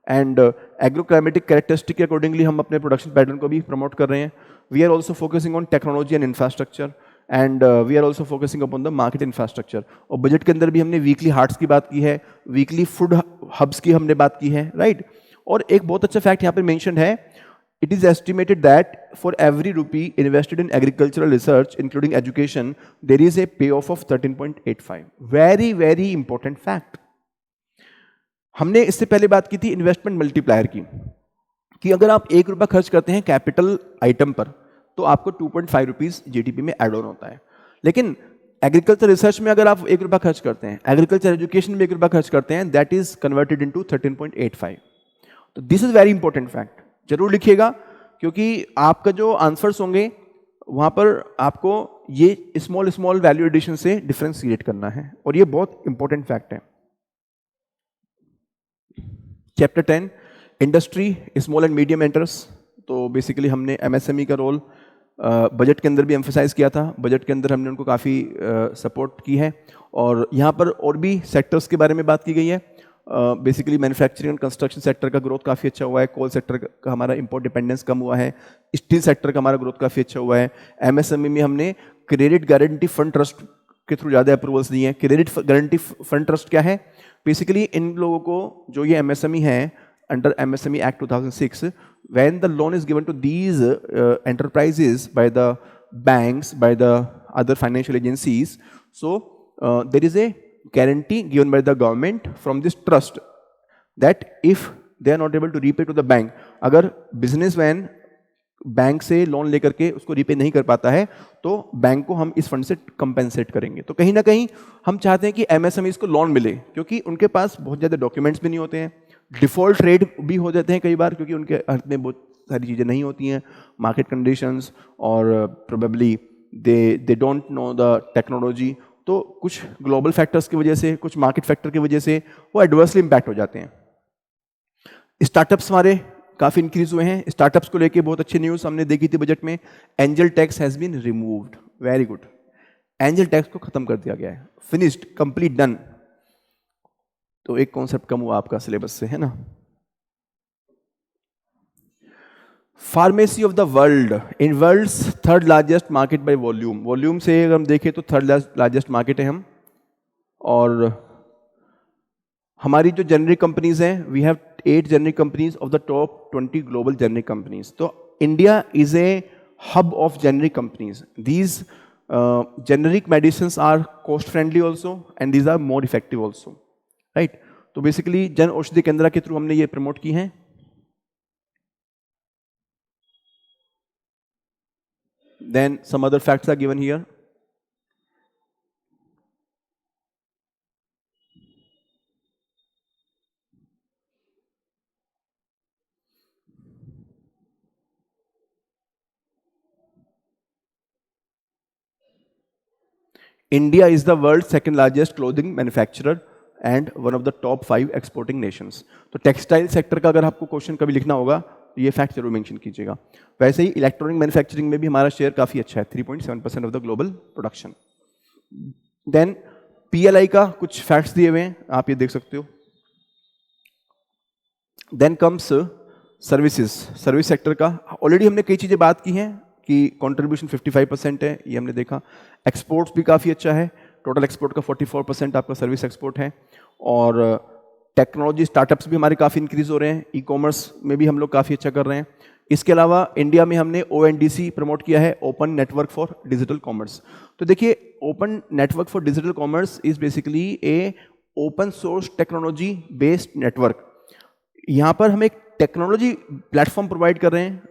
And agroclimatic characteristic के अकॉर्डिंगली हम अपने प्रोडक्शन पैटर्न को भी प्रमोट कर रहे हैं। We are also focusing on technology and infrastructure, and we are also focusing upon the market infrastructure. और बजट के अंदर भी हमने वीकली हार्ट्स की बात की है, वीकली फूड हब्स की हमने बात की है, राइट। और एक बहुत अच्छा फैक्ट यहाँ पे मेंशन है, it is estimated that for every rupee invested in agricultural research including education there is a pay off 13.85। Very very important fact. हमने इससे पहले बात की थी इन्वेस्टमेंट मल्टीप्लायर की, कि अगर आप 1 रुपया खर्च करते हैं कैपिटल आइटम पर तो आपको 2.5 रुपीज GDP में एड ऑन होता है। लेकिन एग्रीकल्चर रिसर्च में अगर आप 1 रुपया खर्च करते हैं, एग्रीकल्चर एजुकेशन में 1 रुपया खर्च करते हैं, दैट इज कन्वर्टेड इनटू 13.85। तो this is very important fact, जरूर लिखिएगा, क्योंकि आपका जो आंसर्स होंगे वहां पर आपको ये स्मॉल वैल्यू एडिशन से डिफरेंस क्रिएट करना है, और ये बहुत इंपॉर्टेंट फैक्ट है। Chapter 10 industry, small and medium enterprise. तो बेसिकली हमने MSME का रोल बजट के अंदर भी एम्फसाइज किया था, बजट के अंदर हमने उनको काफ़ी सपोर्ट की है। और यहाँ पर और भी सेक्टर्स के बारे में बात की गई है। Basically manufacturing and construction sector का ग्रोथ काफ़ी अच्छा हुआ है, कोल सेक्टर का हमारा इंपोर्ट डिपेंडेंस कम हुआ है, स्टील सेक्टर का हमारा ग्रोथ काफ़ी अच्छा हुआ है, एमएसएमई में हमने क्रेडिट गारंटी फंड ट्रस्ट के थ्रू ज़्यादा अप्रूवल्स दिए हैं। क्रेडिट गारंटी फंड ट्रस्ट क्या है? बेसिकली इन लोगों को जो ये एमएसएमई है under MSME act 2006, when the loan is given to these enterprises by the banks, by the other financial agencies, so there is a guarantee given by the government from this trust that if they are not able to repay to the bank, अगर businessman bank से loan लेकर के उसको repay नहीं कर पाता है तो बैंक को हम इस फंड से कंपेंसेट करेंगे। तो कहीं ना कहीं हम चाहते हैं कि एमएसएमईज को लोन मिले, क्योंकि उनके पास बहुत ज़्यादा डॉक्यूमेंट्स भी नहीं होते हैं, डिफॉल्ट रेट भी हो जाते हैं कई बार, क्योंकि उनके हाथ में बहुत सारी चीज़ें नहीं होती हैं, मार्केट कंडीशंस, और probably they don't know the technology. तो कुछ ग्लोबल फैक्टर्स की वजह से, कुछ मार्केट फैक्टर की वजह से वो एडवर्सली इम्पैक्ट हो जाते हैं। स्टार्टअप्स हमारे काफ़ी इंक्रीज हुए हैं। स्टार्टअप्स को लेके बहुत अच्छी न्यूज़ हमने देखी थी बजट में। Angel tax has been removed, very good. Angel tax को खत्म कर दिया गया है, फिनिश्ड, कंप्लीट, डन। तो एक कॉन्सेप्ट कम हुआ आपका सिलेबस से, है ना। Pharmacy of the world, in world's third largest market by volume. Volume से अगर हम देखें तो थर्ड लार्जेस्ट मार्केट है हम। और हमारी जो जेनरिक कंपनीज हैं, we have 8 generic companies of the top 20 global generic companies. तो India is a hub of generic companies. These generic medicines are cost friendly also and these are more effective also, right. तो basically Jan Aushadhi केंद्र के through हमने ये promote की हैं। Then some other facts are given here. India is the world's second largest clothing manufacturer and one of the top 5 exporting nations. तो textile sector का अगर आपको क्वेश्चन कभी लिखना होगा तो ये फैक्ट जरूर मेंशन कीजिएगा। वैसे ही इलेक्ट्रॉनिक मैन्युफैक्चरिंग में भी हमारा शेयर काफ़ी अच्छा है, 3.7% of the global production. Then PLI का कुछ फैक्ट्स दिए हुए हैं, आप ये देख सकते हो। Then comes services, service sector का ऑलरेडी हमने कई चीज़ें बात की हैं कि कंट्रीब्यूशन 55% है, ये हमने देखा। एक्सपोर्ट्स भी काफ़ी अच्छा है, टोटल एक्सपोर्ट का 44% आपका सर्विस एक्सपोर्ट है। और टेक्नोलॉजी स्टार्टअप्स भी हमारे काफ़ी इंक्रीज हो रहे हैं, ई कॉमर्स में भी हम लोग काफ़ी अच्छा कर रहे हैं। इसके अलावा इंडिया में हमने ONDC प्रमोट किया है, open network for digital commerce. तो देखिए, open network for digital commerce is basically A open source technology based network. यहाँ पर हम एक टेक्नोलॉजी प्लेटफॉर्म प्रोवाइड कर रहे हैं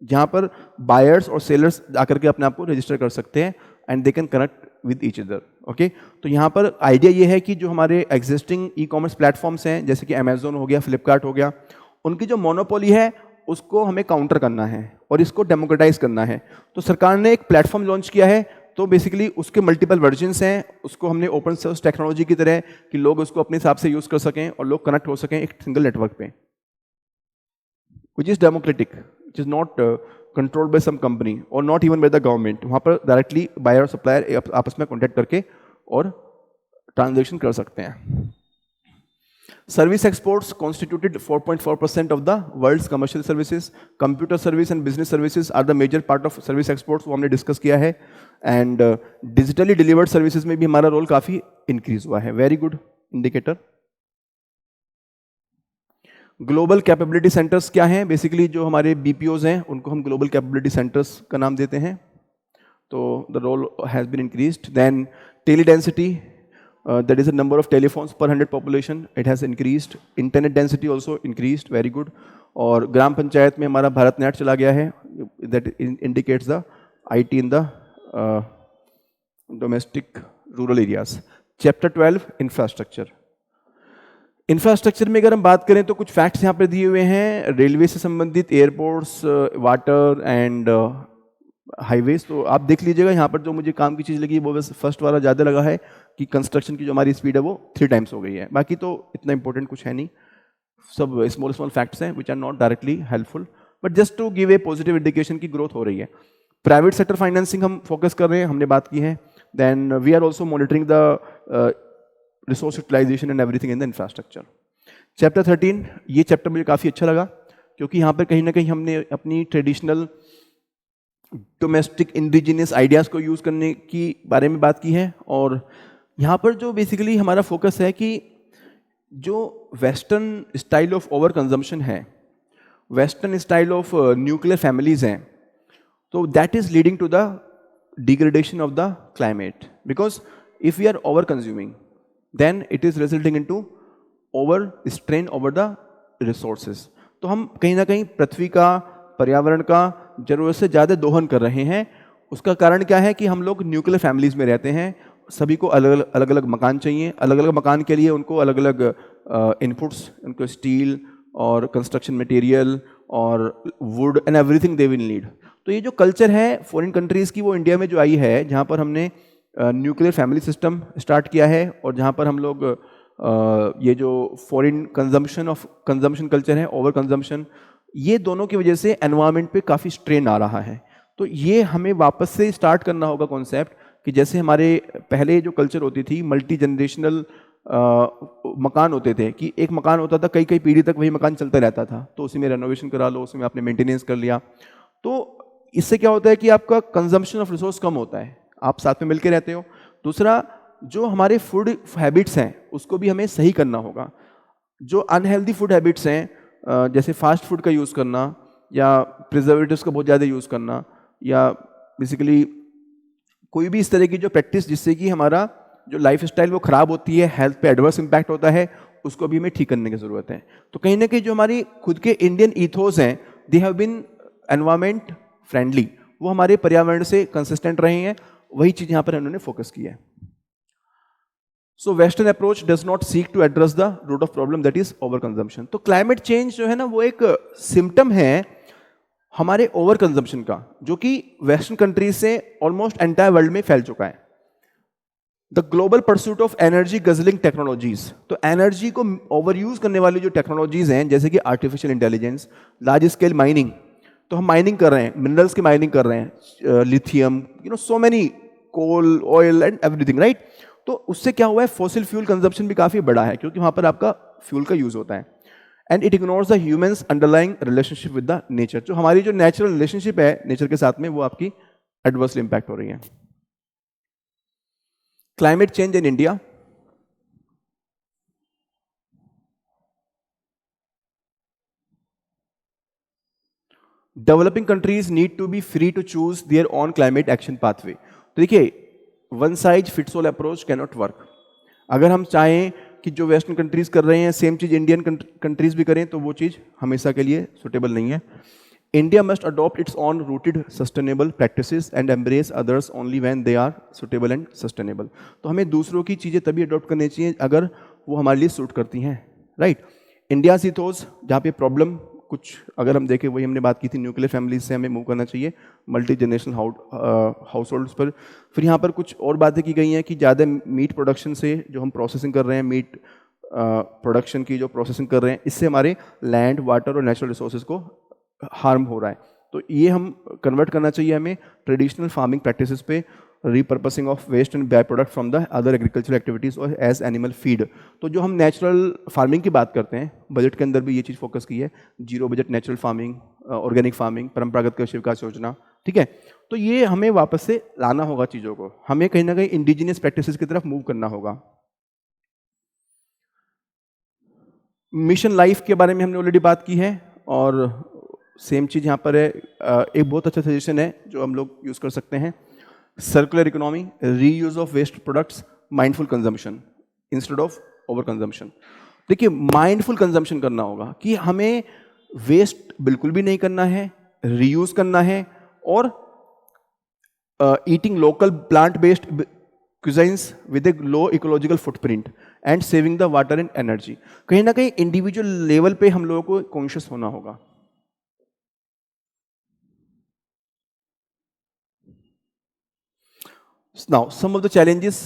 जहाँ पर बायर्स और सेलर्स आकर के अपने आप को रजिस्टर कर सकते हैं and they can connect with each other, okay. तो यहाँ पर आइडिया ये है कि जो हमारे एग्जिस्टिंग ई कॉमर्स प्लेटफॉर्म्स हैं, जैसे कि अमेजोन हो गया, फ्लिपकार्ट हो गया, उनकी जो मोनोपोली है उसको हमें काउंटर करना है और इसको डेमोक्रेटाइज करना है। तो सरकार ने एक प्लेटफॉर्म लॉन्च किया है, तो बेसिकली उसके मल्टीपल वर्जन्स हैं, उसको हमने ओपन सोर्स टेक्नोलॉजी की तरह कि लोग उसको अपने हिसाब से यूज़ कर सकें और लोग कनेक्ट हो सकें एक सिंगल नेटवर्क पे, which is democratic, which is not controlled by some company or not even by the government. वहाँ पर डायरेक्टली बायर और सप्लायर आपस में कॉन्टेक्ट करके और ट्रांजेक्शन कर सकते हैं। Service exports constituted 4.4% of the world's commercial services. Computer service and business services are the major part of service exports, वो हमने डिस्कस किया है। एंड डिजिटली डिलीवर्ड सर्विसेज में भी हमारा रोल काफ़ी इंक्रीज हुआ है, very good indicator. Global capability centres क्या हैं? बेसिकली जो हमारे BPOs हैं उनको हम ग्लोबल कैपेबिलिटी सेंटर्स का नाम देते हैं। तो the role has been increased. Then tele density, that is the number of telephones per 100 population, it has increased. Internet density also increased, very good. और ग्राम पंचायत में हमारा भारत नेट चला गया है, that indicates the IT in the domestic rural areas. Chapter 12 infrastructure. Infrastructure में अगर हम बात करें तो कुछ फैक्ट्स यहाँ पर दिए हुए हैं, रेलवे से संबंधित, एयरपोर्ट्स, वाटर एंड हाईवेज। तो आप देख लीजिएगा, यहाँ पर जो मुझे काम की चीज़ लगी वो बस फर्स्ट वाला ज़्यादा लगा है कि कंस्ट्रक्शन की जो हमारी स्पीड है वो 3 टाइम्स हो गई है। बाकी तो इतना इंपॉर्टेंट कुछ है नहीं, सब स्मॉल स्मॉल फैक्ट्स हैं which are not directly helpful, but just to give a positive indication की ग्रोथ हो रही है। प्राइवेट सेक्टर फाइनेंसिंग हम फोकस कर रहे हैं, हमने बात की है। Then we are also monitoring the resource utilization and everything in the infrastructure. Chapter 13, ये चैप्टर मुझे काफ़ी अच्छा लगा क्योंकि यहाँ पर कहीं ना कहीं हमने अपनी ट्रेडिशनल डोमेस्टिक इंडिजिनियस आइडियाज़ को यूज़ करने की बारे में बात की है। और यहाँ पर जो बेसिकली हमारा फोकस है कि जो western style of over consumption है, western style of nuclear families हैं, तो that is leading to the degradation of the climate, because if we are over consuming then it is resulting into over strain over the resources. तो हम कहीं ना कहीं पृथ्वी का, पर्यावरण का जरूरत से ज़्यादा दोहन कर रहे हैं। उसका कारण क्या है कि हम लोग न्यूक्लियर फैमिलीज में रहते हैं, सभी को अलग अलग मकान चाहिए, अलग अलग मकान के लिए उनको अलग अलग इनपुट्स, उनको स्टील और कंस्ट्रक्शन मटेरियल और would and everything they will need. तो ये जो कल्चर है फॉरेन कंट्रीज़ की, वो इंडिया में जो आई है, जहाँ पर हमने न्यूक्लियर फैमिली सिस्टम स्टार्ट किया है और जहाँ पर हम लोग ये जो फॉरेन कंजम्पशन कल्चर है, ओवर कंजम्पशन, ये दोनों की वजह से एनवायरनमेंट पे काफ़ी स्ट्रेन आ रहा है। तो ये हमें वापस से स्टार्ट करना होगा कॉन्सेप्ट कि जैसे हमारे पहले जो कल्चर होती थी, मल्टी जनरेशनल मकान होते थे, कि एक मकान होता था, कई कई पीढ़ी तक वही मकान चलता रहता था, तो उसी में रेनोवेशन करा लो, उसमें आपने मेंटेनेंस कर लिया। तो इससे क्या होता है कि आपका कंजम्पशन ऑफ रिसोर्स कम होता है, आप साथ में मिलकर रहते हो। दूसरा, जो हमारे फूड हैबिट्स हैं उसको भी हमें सही करना होगा। जो अनहेल्दी फूड हैबिट्स हैं, जैसे फास्ट फूड का यूज़ करना या प्रिजर्वेटिव्स का बहुत ज़्यादा यूज़ करना, या बेसिकली कोई भी इस तरह की जो प्रैक्टिस जिससे कि हमारा जो लाइफ स्टाइल वो ख़राब होती है, हेल्थ पे एडवर्स इम्पैक्ट होता है, उसको भी हमें ठीक करने की ज़रूरत है। तो कहीं ना कहीं जो हमारी खुद के इंडियन ईथोस हैं, they have been environment friendly, वो हमारे पर्यावरण से कंसिस्टेंट रहे हैं, वही चीज़ यहाँ पर उन्होंने फोकस की है। So western approach does not seek to address the root of problem, that is over consumption. तो क्लाइमेट चेंज जो है ना, वो एक सिम्टम है हमारे ओवर कंजम्पशन का, जो कि वेस्टर्न कंट्रीज से ऑलमोस्ट एंटायर वर्ल्ड में फैल चुका है। The global pursuit of energy guzzling technologies, तो एनर्जी को ओवर यूज करने वाली जो टेक्नोलॉजीज हैं, जैसे कि artificial intelligence, large scale mining, तो हम माइनिंग कर रहे हैं, मिनरल्स की माइनिंग कर रहे हैं, lithium, so many, coal, oil and everything, right. तो उससे क्या हुआ है, फॉसिल फ्यूल कंजम्पशन भी काफी बड़ा है, क्योंकि वहां पर आपका फ्यूल का यूज होता है। And it ignores the humans underlying relationship with the nature, जो हमारी जो नेचुरल रिलेशनशिप है नेचर के साथ में, वो आपकी एडवर्सली इंपैक्ट हो रही है। Climate change in India, developing countries need to be free to choose their own climate action pathway. तो देखिए, one size fits all approach can not work. अगर हम चाहें कि जो वेस्टर्न कंट्रीज कर रहे हैं सेम चीज इंडियन कंट्रीज भी करें, तो वो चीज हमेशा के लिए सुटेबल नहीं है। India must adopt its own rooted sustainable practices and embrace others only when they are suitable and sustainable. तो हमें दूसरों की चीज़ें तभी अडॉप्ट करनी चाहिए अगर वो हमारे लिए सूट करती हैं, राइट। इंडिया सीथोस, जहाँ पे प्रॉब्लम कुछ अगर हम देखें, वही हमने बात की थी, न्यूक्लियर फैमिलीज से हमें मूव करना चाहिए मल्टी जनरेशनल हाउस होल्ड्स पर। फिर यहाँ पर कुछ और बातें की गई हैं कि ज़्यादा मीट प्रोडक्शन से जो हम प्रोसेसिंग कर रहे हैं, मीट प्रोडक्शन की जो प्रोसेसिंग कर रहे हैं, इससे हमारे लैंड, वाटर और नेचुरल रिसोर्सेज को हार्म हो रहा है। तो ये हम कन्वर्ट करना चाहिए हमें ट्रेडिशनल फार्मिंग प्रैक्टिसेस पे, repurposing of waste and by product from the other agriculture activities और एज एनिमल फीड। तो जो हम नेचुरल फार्मिंग की बात करते हैं, बजट के अंदर भी ये चीज़ फोकस की है, zero budget natural farming, organic farming, परंपरागत कृषि विकास योजना, ठीक है। तो ये हमें वापस से लाना होगा चीज़ों को, हमें कहीं ना कहीं इंडिजिनियस प्रैक्टिसेस की तरफ मूव करना होगा। मिशन लाइफ के बारे में हमने ऑलरेडी बात की है, और सेम चीज़ यहाँ पर है। एक बहुत अच्छा सजेशन है जो हम लोग यूज़ कर सकते हैं, circular economy, reuse of waste products, mindful consumption instead of over consumption. देखिए, माइंडफुल कंजम्पशन करना होगा कि हमें वेस्ट बिल्कुल भी नहीं करना है, रीयूज करना है, और eating local plant based cuisines with a low ecological footprint and saving the water and energy. कहीं ना कहीं इंडिविजुअल लेवल पे हम लोगों को कॉन्शियस होना होगा। Now, some of the challenges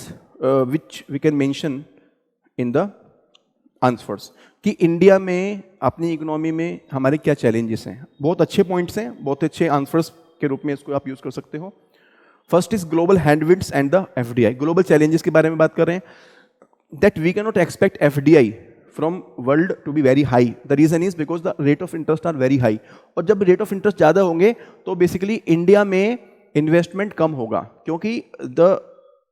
which we can mention in the answers, कि इंडिया में अपनी इकोनॉमी में हमारे क्या चैलेंजेस हैं। बहुत अच्छे पॉइंट्स हैं, बहुत अच्छे आंसर्स के रूप में इसको आप यूज कर सकते हो। First is global headwinds and the FDI. Global challenges के बारे में बात कर रहे हैं, that we can not expect FDI from world to be very high. The reason is because the rate of interest are very high. और जब rate of interest ज़्यादा होंगे तो basically India में investment कम होगा, क्योंकि the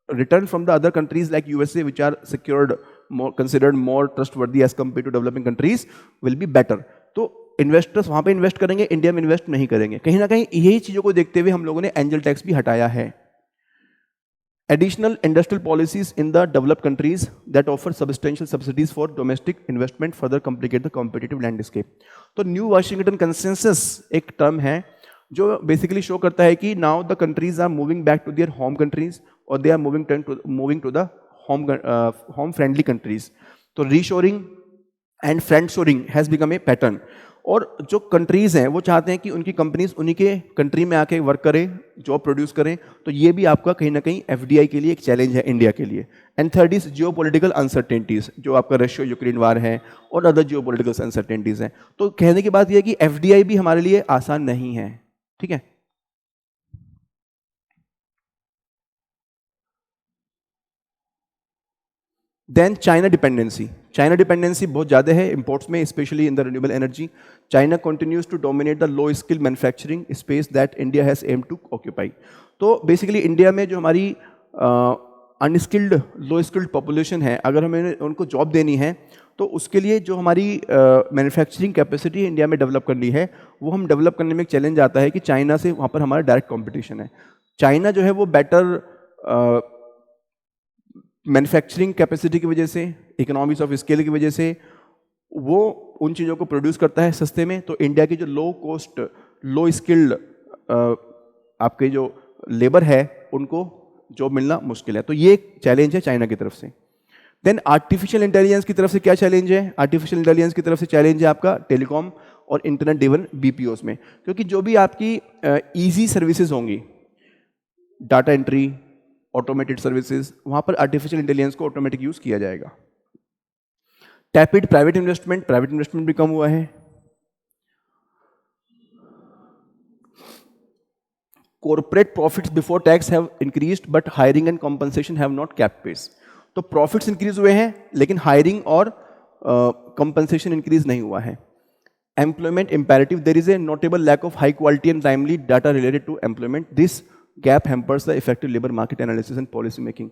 return from the other countries like USA, which are secured, more considered more trustworthy as compared to developing countries, will be better. तो investors वहाँ पे इन्वेस्ट करेंगे, इंडिया में इन्वेस्ट नहीं करेंगे. कहीं ना कहीं यही चीज़ों को देखते हुए हम लोगों ने एंजल टैक्स भी हटाया है. Additional industrial policies in the developed countries that offer substantial subsidies for domestic investment further complicate the competitive landscape. तो न्यू वाशिंगटन कंसेंसस एक टर्म है जो बेसिकली शो करता है कि now the countries are moving back to their home countries और they are moving to the home friendly countries. तो reshoring and friend shoring has become a pattern. और जो कंट्रीज हैं वो चाहते हैं कि उनकी कंपनीज उन्हीं के कंट्री में आके वर्क करें, जॉब प्रोड्यूस करें. तो ये भी आपका कहीं ना कहीं एफडीआई के लिए एक चैलेंज है इंडिया के लिए. And third is geo political uncertainties, जो आपका रशिया यूक्रेन वार है और अदर जियो पोलिटिकल अनसर्टेनिटीज हैं. तो कहने की बात यह है कि एफडीआई भी हमारे लिए आसान नहीं है. ठीक है. Then China dependency. China dependency बहुत ज़्यादा है इंपोर्ट्स में, specially in the renewable energy. China continues to dominate the low skill manufacturing space that India has aim to occupy. तो बेसिकली इंडिया में जो हमारी अनस्किल्ड लो स्किल्ड पॉपुलेशन है, अगर हमें उनको जॉब देनी है तो उसके लिए जो हमारी मैन्युफैक्चरिंग कैपेसिटी इंडिया में डेवलप करनी है, वो हम डेवलप करने में एक चैलेंज आता है कि चाइना से वहाँ पर हमारा डायरेक्ट कॉम्पिटिशन है. चाइना जो है वो बेटर मैन्युफैक्चरिंग कैपेसिटी की वजह से, इकोनॉमीज ऑफ स्केल की वजह से वो उन चीज़ों को प्रोड्यूस करता है सस्ते में. तो इंडिया की जो लो कॉस्ट लो स्किल्ड आपके जो लेबर है उनको जॉब मिलना मुश्किल है. तो ये एक चैलेंज है चाइना की तरफ से. देन आर्टिफिशियल इंटेलिजेंस की तरफ से क्या चैलेंज है? आर्टिफिशियल इंटेलिजेंस की तरफ से चैलेंज है आपका टेलीकॉम और इंटरनेट ड्रिवन बीपीओस में, क्योंकि जो भी आपकी ईजी सर्विसेज होंगी, डाटा एंट्री, ऑटोमेटेड सर्विसेज, वहां पर आर्टिफिशियल इंटेलिजेंस को ऑटोमेटिक यूज किया जाएगा. टैपिड प्राइवेट इन्वेस्टमेंट भी कम हुआ है. Corporate profits before tax have increased but hiring and compensation have not kept pace. तो प्रॉफिट्स इंक्रीज हुए हैं लेकिन हायरिंग और कॉम्पनसेशन इंक्रीज नहीं हुआ है. Employment imperative. There is a notable lack of high quality and timely data related to employment. This gap hampers the effective labor market analysis and policy making.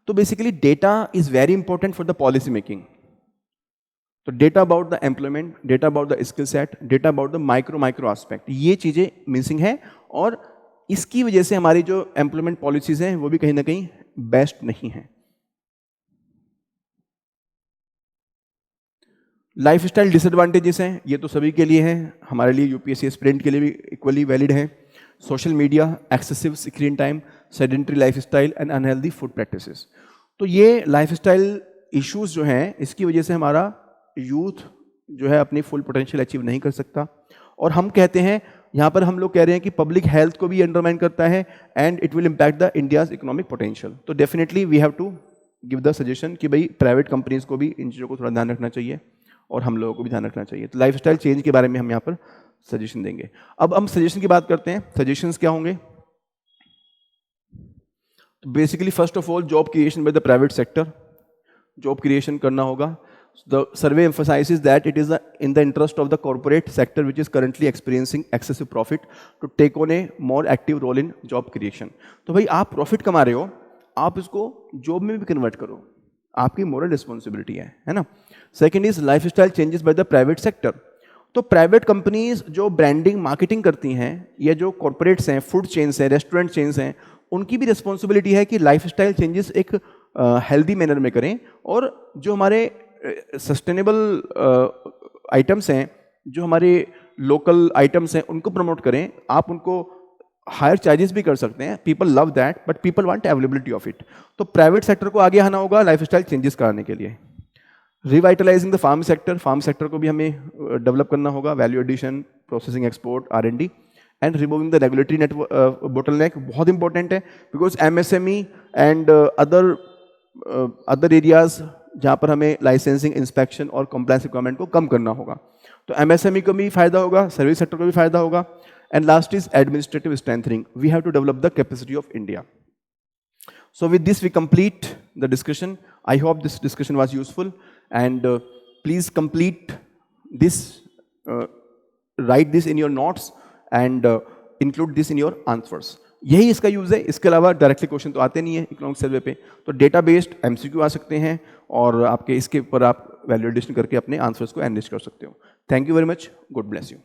So basically data is very important for the policy making. So data about the employment, data about the skill set, data about the micro aspect, ये चीजें missing है और इसकी वजह से हमारी जो employment policies हैं वो भी कहीं ना कहीं बेस्ट नहीं है. लाइफ स्टाइल डिसएडवांटेजेस हैं, ये तो सभी के लिए हैं, हमारे लिए यूपीएससी एस्पिरेंट के लिए भी इक्वली वैलिड है. Social media, excessive screen time, sedentary lifestyle and unhealthy food practices. तो ये लाइफस्टाइल इश्यूज जो हैं इसकी वजह से हमारा यूथ जो है अपनी फुल पोटेंशियल अचीव नहीं कर सकता. और हम कहते हैं, यहाँ पर हम लोग कह रहे हैं कि पब्लिक हेल्थ को भी अंडरमाइन करता है and it will impact the India's economic potential. तो definitely we have to give the suggestion कि भाई प्राइवेट कंपनीज को भी इन चीज़ों को थोड़ा ध्यान रखना चाहिए और हम लोगों को भी ध्यान रखना चाहिए. तो लाइफस्टाइल चेंज के बारे में हम यहाँ पर सजेशन देंगे. अब हम सजेशन की बात करते हैं. सजेशंस क्या होंगे? तो basically first of all job creation by the private sector. Job creation करना होगा. The survey emphasizes that it is in the interest of the corporate sector which is currently experiencing excessive profit to take on a more active role in job creation. तो भाई आप profit कमा रहे हो, आप इसको जॉब में भी कन्वर्ट करो, आपकी मोरल रिस्पॉन्सिबिलिटी है ना. Second is life style changes by the private sector. तो प्राइवेट कंपनीज जो ब्रांडिंग मार्केटिंग करती हैं या जो कॉर्पोरेट्स हैं, फूड चेन्स हैं, रेस्टोरेंट चेन्स हैं, उनकी भी रिस्पॉन्सिबिलिटी है कि लाइफ स्टाइल चेंजेस एक हेल्दी मैनर में करें और जो हमारे सस्टेनेबल आइटम्स हैं, जो हमारे लोकल आइटम्स हैं, उनको प्रमोट करें. आप उनको हायर चार्जेस भी कर सकते हैं. People love that but people want availability of it. तो प्राइवेट सेक्टर को आगे आना होगा लाइफ स्टाइल चेंजेस कराने के लिए. रिवाइटलाइजिंग द फार्म सेक्टर को भी हमें डेवलप करना होगा. Value addition, processing, export, R&D and removing the regulatory bottleneck बहुत इंपॉर्टेंट है because MSME and other areas जहाँ पर हमें लाइसेंसिंग, इंस्पेक्शन और कंप्लायंस रिक्वायरमेंट को कम करना होगा. तो MSME को भी फायदा होगा, सर्विस सेक्टर को भी फायदा होगा. And last is administrative strengthening. We have to develop the capacity of India. So with this we complete the discussion. I hope this discussion was useful and please complete this, right this in your notes and include this in your answers. यही इसका use है, इसके अलावा directly question तो आते नहीं है economic survey पे। तो डेटा बेस्ड एमसीक्यू आ सकते हैं और आपके इसके ऊपर आप वैल्यू एडिशन करके अपने आंसर्स को एनरिच कर सकते हो। Thank you very much, God bless you.